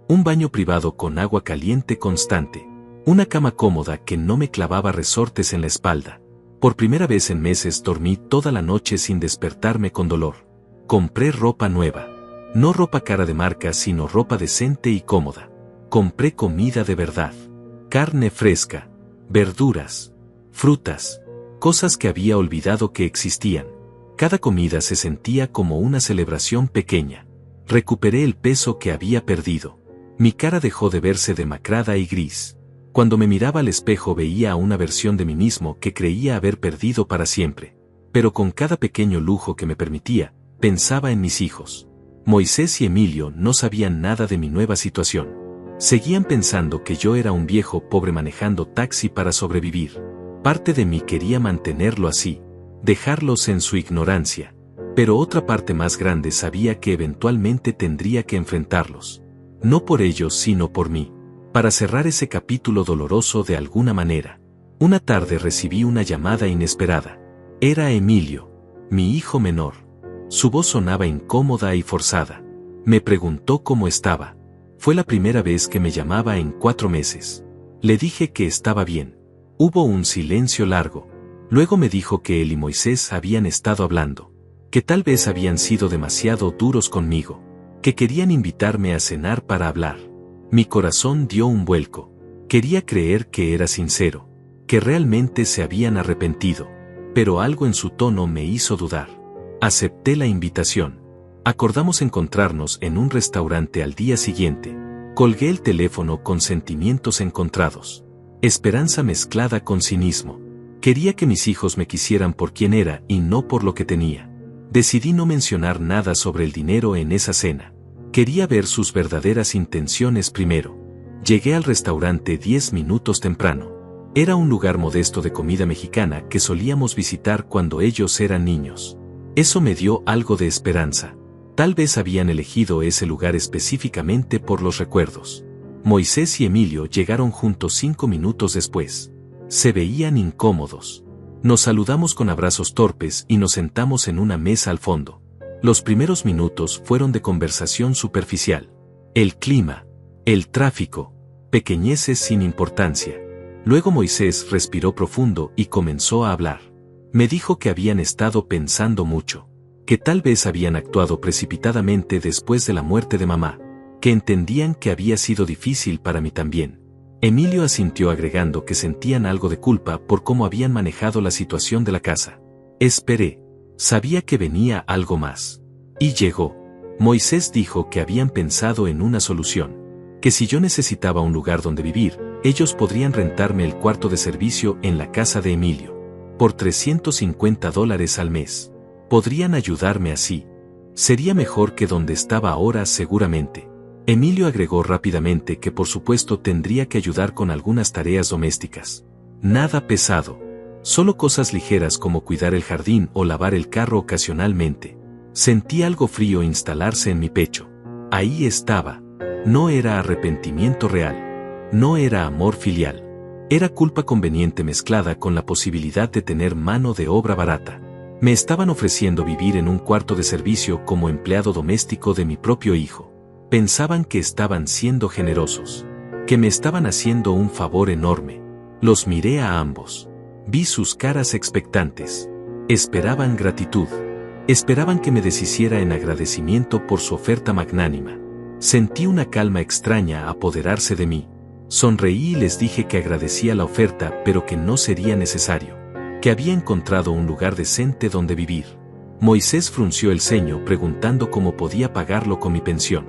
Un baño privado con agua caliente constante. Una cama cómoda que no me clavaba resortes en la espalda. Por primera vez en meses dormí toda la noche sin despertarme con dolor. Compré ropa nueva. No ropa cara de marca, sino ropa decente y cómoda. Compré comida de verdad. Carne fresca, verduras, frutas, cosas que había olvidado que existían. Cada comida se sentía como una celebración pequeña. Recuperé el peso que había perdido. Mi cara dejó de verse demacrada y gris. Cuando me miraba al espejo veía a una versión de mí mismo que creía haber perdido para siempre. Pero con cada pequeño lujo que me permitía, pensaba en mis hijos. Moisés y Emilio no sabían nada de mi nueva situación. Seguían pensando que yo era un viejo pobre manejando taxi para sobrevivir. Parte de mí quería mantenerlo así, dejarlos en su ignorancia. Pero otra parte más grande sabía que eventualmente tendría que enfrentarlos. No por ellos sino por mí. Para cerrar ese capítulo doloroso de alguna manera. Una tarde recibí una llamada inesperada. Era Emilio, mi hijo menor. Su voz sonaba incómoda y forzada. Me preguntó cómo estaba. Fue la primera vez que me llamaba en 4 meses. Le dije que estaba bien. Hubo un silencio largo. Luego me dijo que él y Moisés habían estado hablando. Que tal vez habían sido demasiado duros conmigo. Que querían invitarme a cenar para hablar. Mi corazón dio un vuelco. Quería creer que era sincero. Que realmente se habían arrepentido. Pero algo en su tono me hizo dudar. Acepté la invitación. Acordamos encontrarnos en un restaurante al día siguiente. Colgué el teléfono con sentimientos encontrados. Esperanza mezclada con cinismo. Quería que mis hijos me quisieran por quien era y no por lo que tenía. Decidí no mencionar nada sobre el dinero en esa cena. Quería ver sus verdaderas intenciones primero. Llegué al restaurante 10 minutos temprano. Era un lugar modesto de comida mexicana que solíamos visitar cuando ellos eran niños. Eso me dio algo de esperanza. Tal vez habían elegido ese lugar específicamente por los recuerdos. Moisés y Emilio llegaron juntos 5 minutos después. Se veían incómodos. Nos saludamos con abrazos torpes y nos sentamos en una mesa al fondo. Los primeros minutos fueron de conversación superficial. El clima, el tráfico, pequeñeces sin importancia. Luego Moisés respiró profundo y comenzó a hablar. Me dijo que habían estado pensando mucho. Que tal vez habían actuado precipitadamente después de la muerte de mamá. Que entendían que había sido difícil para mí también. Emilio asintió agregando que sentían algo de culpa por cómo habían manejado la situación de la casa. Esperé. Sabía que venía algo más. Y llegó. Moisés dijo que habían pensado en una solución. Que si yo necesitaba un lugar donde vivir, ellos podrían rentarme el cuarto de servicio en la casa de Emilio. Por $350 al mes. Podrían ayudarme así. Sería mejor que donde estaba ahora seguramente. Emilio agregó rápidamente que por supuesto tendría que ayudar con algunas tareas domésticas. Nada pesado. Solo cosas ligeras como cuidar el jardín o lavar el carro ocasionalmente. Sentí algo frío instalarse en mi pecho. Ahí estaba. No era arrepentimiento real. No era amor filial. Era culpa conveniente mezclada con la posibilidad de tener mano de obra barata. Me estaban ofreciendo vivir en un cuarto de servicio como empleado doméstico de mi propio hijo. Pensaban que estaban siendo generosos. Que me estaban haciendo un favor enorme. Los miré a ambos. Vi sus caras expectantes. Esperaban gratitud. Esperaban que me deshiciera en agradecimiento por su oferta magnánima. Sentí una calma extraña apoderarse de mí. Sonreí y les dije que agradecía la oferta pero que no sería necesario. Que había encontrado un lugar decente donde vivir. Moisés frunció el ceño preguntando cómo podía pagarlo con mi pensión.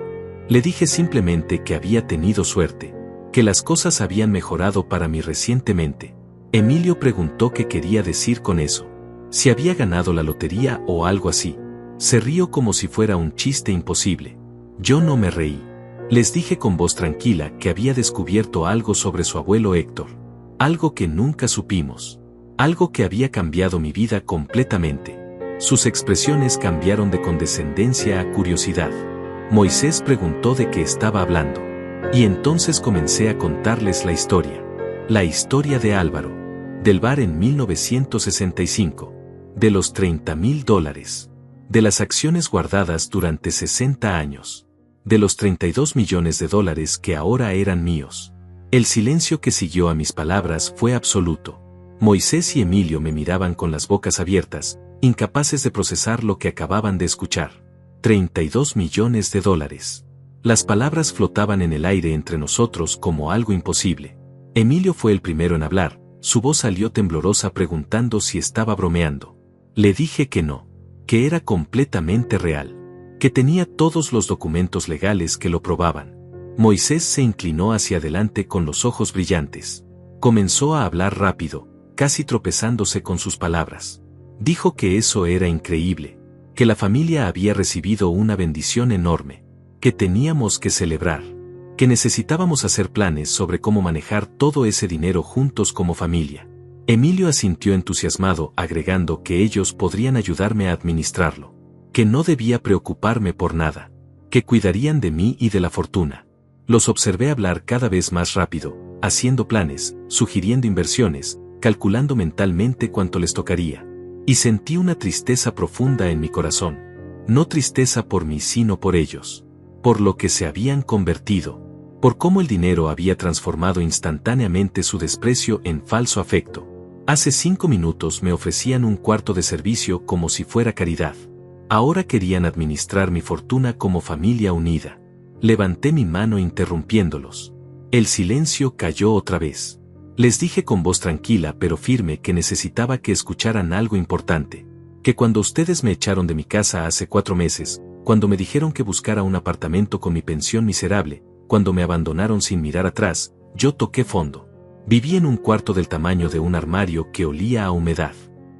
Le dije simplemente que había tenido suerte. Que las cosas habían mejorado para mí recientemente. Emilio preguntó qué quería decir con eso. Si había ganado la lotería o algo así. Se rió como si fuera un chiste imposible. Yo no me reí. Les dije con voz tranquila que había descubierto algo sobre su abuelo Héctor. Algo que nunca supimos. Algo que había cambiado mi vida completamente. Sus expresiones cambiaron de condescendencia a curiosidad. Moisés preguntó de qué estaba hablando. Y entonces comencé a contarles la historia. La historia de Álvaro. Del bar en 1965. De los $30,000. De las acciones guardadas durante 60 años. De los $32 millones que ahora eran míos. El silencio que siguió a mis palabras fue absoluto. Moisés y Emilio me miraban con las bocas abiertas, incapaces de procesar lo que acababan de escuchar. $32 millones. Las palabras flotaban en el aire entre nosotros como algo imposible. Emilio fue el primero en hablar, su voz salió temblorosa preguntando si estaba bromeando. Le dije que no, que era completamente real, que tenía todos los documentos legales que lo probaban. Moisés se inclinó hacia adelante con los ojos brillantes. Comenzó a hablar rápido, casi tropezándose con sus palabras. Dijo que eso era increíble, que la familia había recibido una bendición enorme, que teníamos que celebrar, que necesitábamos hacer planes sobre cómo manejar todo ese dinero juntos como familia. Emilio asintió entusiasmado, agregando que ellos podrían ayudarme a administrarlo, que no debía preocuparme por nada, que cuidarían de mí y de la fortuna. Los observé hablar cada vez más rápido, haciendo planes, sugiriendo inversiones, calculando mentalmente cuánto les tocaría. Y sentí una tristeza profunda en mi corazón. No tristeza por mí sino por ellos. Por lo que se habían convertido. Por cómo el dinero había transformado instantáneamente su desprecio en falso afecto. Hace 5 minutos me ofrecían un cuarto de servicio como si fuera caridad. Ahora querían administrar mi fortuna como familia unida. Levanté mi mano interrumpiéndolos. El silencio cayó otra vez. Les dije con voz tranquila pero firme que necesitaba que escucharan algo importante. Que cuando ustedes me echaron de mi casa hace 4 meses, cuando me dijeron que buscara un apartamento con mi pensión miserable, cuando me abandonaron sin mirar atrás, yo toqué fondo. Viví en un cuarto del tamaño de un armario que olía a humedad.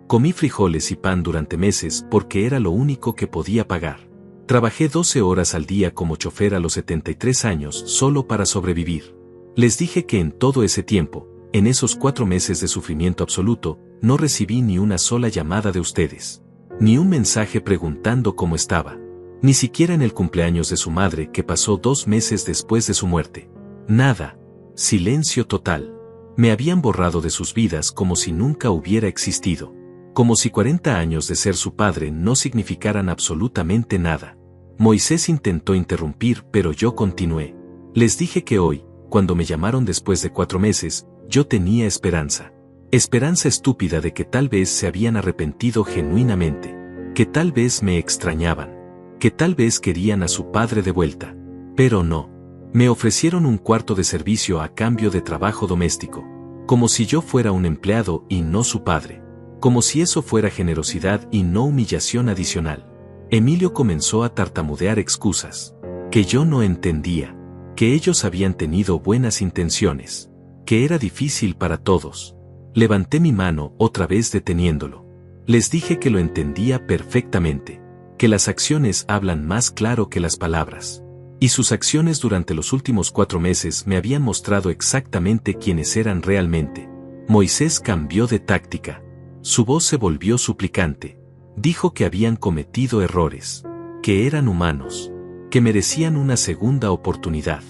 Comí frijoles y pan durante meses porque era lo único que podía pagar. Trabajé 12 horas al día como chofer a los 73 años solo para sobrevivir. Les dije que en todo ese tiempo, en esos 4 meses de sufrimiento absoluto, no recibí ni una sola llamada de ustedes. Ni un mensaje preguntando cómo estaba. Ni siquiera en el cumpleaños de su madre que pasó 2 meses después de su muerte. Nada. Silencio total. Me habían borrado de sus vidas como si nunca hubiera existido. Como si 40 años de ser su padre no significaran absolutamente nada. Moisés intentó interrumpir pero yo continué. Les dije que hoy, cuando me llamaron después de 4 meses, yo tenía esperanza. Esperanza estúpida de que tal vez se habían arrepentido genuinamente. Que tal vez me extrañaban. Que tal vez querían a su padre de vuelta. Pero no. Me ofrecieron un cuarto de servicio a cambio de trabajo doméstico. Como si yo fuera un empleado y no su padre. Como si eso fuera generosidad y no humillación adicional. Emilio comenzó a tartamudear excusas. Que yo no entendía. Que ellos habían tenido buenas intenciones. Que era difícil para todos. Levanté mi mano otra vez deteniéndolo. Les dije que lo entendía perfectamente. Que las acciones hablan más claro que las palabras. Y sus acciones durante los últimos 4 meses me habían mostrado exactamente quiénes eran realmente. Moisés cambió de táctica. Su voz se volvió suplicante. Dijo que habían cometido errores. Que eran humanos. Que merecían una segunda oportunidad.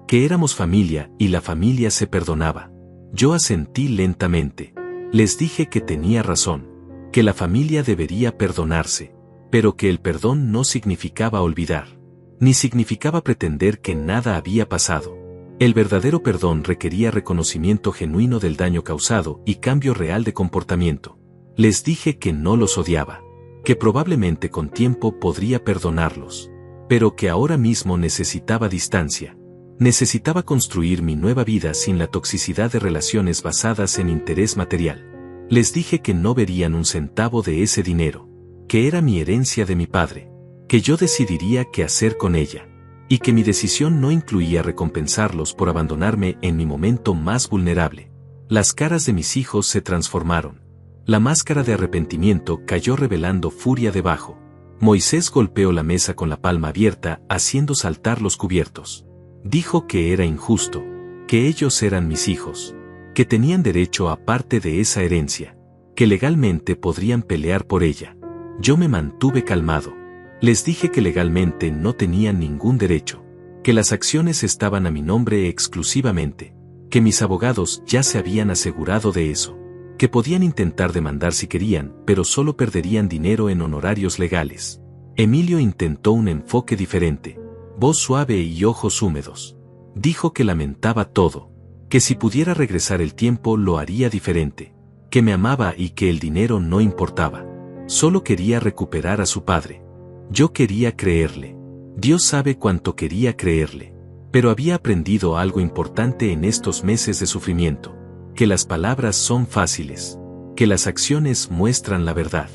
Que éramos familia y la familia se perdonaba. Yo asentí lentamente. Les dije que tenía razón. Que la familia debería perdonarse. Pero que el perdón no significaba olvidar. Ni significaba pretender que nada había pasado. El verdadero perdón requería reconocimiento genuino del daño causado y cambio real de comportamiento. Les dije que no los odiaba. Que probablemente con tiempo podría perdonarlos. Pero que ahora mismo necesitaba distancia. Necesitaba construir mi nueva vida sin la toxicidad de relaciones basadas en interés material. Les dije que no verían un centavo de ese dinero. Que era mi herencia de mi padre. Que yo decidiría qué hacer con ella. Y que mi decisión no incluía recompensarlos por abandonarme en mi momento más vulnerable. Las caras de mis hijos se transformaron. La máscara de arrepentimiento cayó revelando furia debajo. Moisés golpeó la mesa con la palma abierta, haciendo saltar los cubiertos. Dijo que era injusto, que ellos eran mis hijos, que tenían derecho a parte de esa herencia, que legalmente podrían pelear por ella. Yo me mantuve calmado. Les dije que legalmente no tenían ningún derecho, que las acciones estaban a mi nombre exclusivamente, que mis abogados ya se habían asegurado de eso, que podían intentar demandar si querían, pero solo perderían dinero en honorarios legales. Emilio intentó un enfoque diferente. Voz suave y ojos húmedos. Dijo que lamentaba todo, que si pudiera regresar el tiempo lo haría diferente, que me amaba y que el dinero no importaba. Solo quería recuperar a su padre. Yo quería creerle. Dios sabe cuánto quería creerle. Pero había aprendido algo importante en estos meses de sufrimiento. Que las palabras son fáciles. Que las acciones muestran la verdad.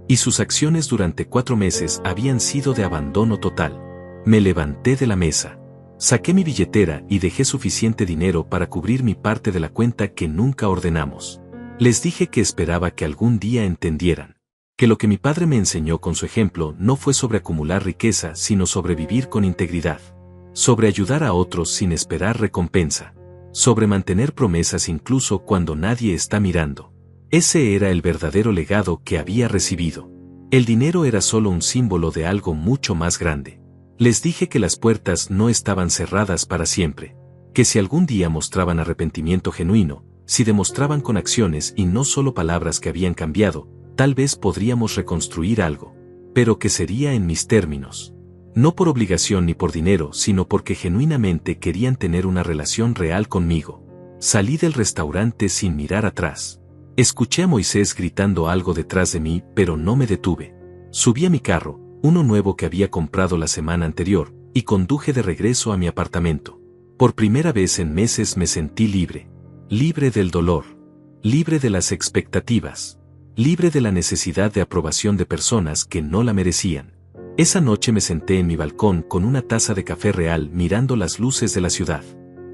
Y sus acciones durante 4 meses habían sido de abandono total. Me levanté de la mesa. Saqué mi billetera y dejé suficiente dinero para cubrir mi parte de la cuenta que nunca ordenamos. Les dije que esperaba que algún día entendieran. Que lo que mi padre me enseñó con su ejemplo no fue sobre acumular riqueza, sino sobre vivir con integridad. Sobre ayudar a otros sin esperar recompensa. Sobre mantener promesas incluso cuando nadie está mirando. Ese era el verdadero legado que había recibido. El dinero era solo un símbolo de algo mucho más grande. Les dije que las puertas no estaban cerradas para siempre. Que si algún día mostraban arrepentimiento genuino, si demostraban con acciones y no solo palabras que habían cambiado, tal vez podríamos reconstruir algo. Pero que sería en mis términos. No por obligación ni por dinero, sino porque genuinamente querían tener una relación real conmigo. Salí del restaurante sin mirar atrás. Escuché a Moisés gritando algo detrás de mí, pero no me detuve. Subí a mi carro, uno nuevo que había comprado la semana anterior, y conduje de regreso a mi apartamento. Por primera vez en meses me sentí libre. Libre del dolor. Libre de las expectativas. Libre de la necesidad de aprobación de personas que no la merecían. Esa noche me senté en mi balcón con una taza de café real mirando las luces de la ciudad.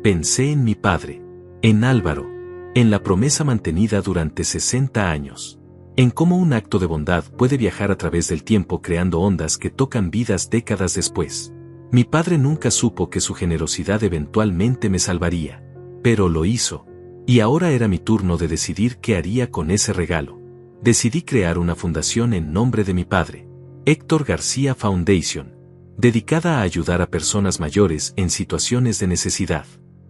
Pensé en mi padre. En Álvaro. En la promesa mantenida durante 60 años. En cómo un acto de bondad puede viajar a través del tiempo creando ondas que tocan vidas décadas después. Mi padre nunca supo que su generosidad eventualmente me salvaría. Pero lo hizo. Y ahora era mi turno de decidir qué haría con ese regalo. Decidí crear una fundación en nombre de mi padre. Héctor García Foundation. Dedicada a ayudar a personas mayores en situaciones de necesidad.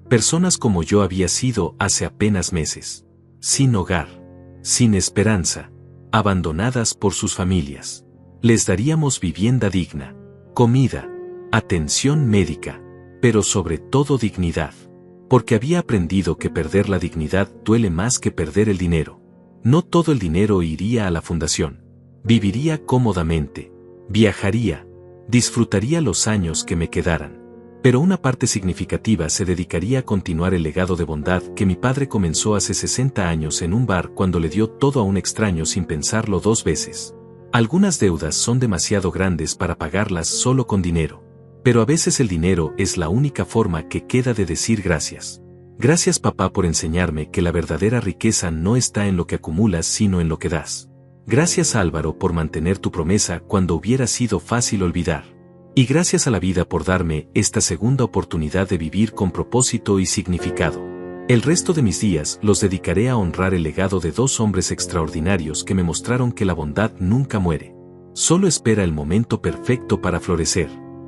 Personas como yo había sido hace apenas meses. Sin hogar. Sin esperanza. Abandonadas por sus familias. Les daríamos vivienda digna. Comida. Atención médica. Pero sobre todo dignidad. Porque había aprendido que perder la dignidad duele más que perder el dinero. No todo el dinero iría a la fundación. Viviría cómodamente. Viajaría. Disfrutaría los años que me quedaran. Pero una parte significativa se dedicaría a continuar el legado de bondad que mi padre comenzó hace 60 años en un bar cuando le dio todo a un extraño sin pensarlo 2 veces. Algunas deudas son demasiado grandes para pagarlas solo con dinero. Pero a veces el dinero es la única forma que queda de decir gracias. Gracias papá por enseñarme que la verdadera riqueza no está en lo que acumulas sino en lo que das. Gracias Álvaro por mantener tu promesa cuando hubiera sido fácil olvidar. Y gracias a la vida por darme esta segunda oportunidad de vivir con propósito y significado. El resto de mis días los dedicaré a honrar el legado de 2 hombres extraordinarios que me mostraron que la bondad nunca muere. Solo espera el momento perfecto para florecer.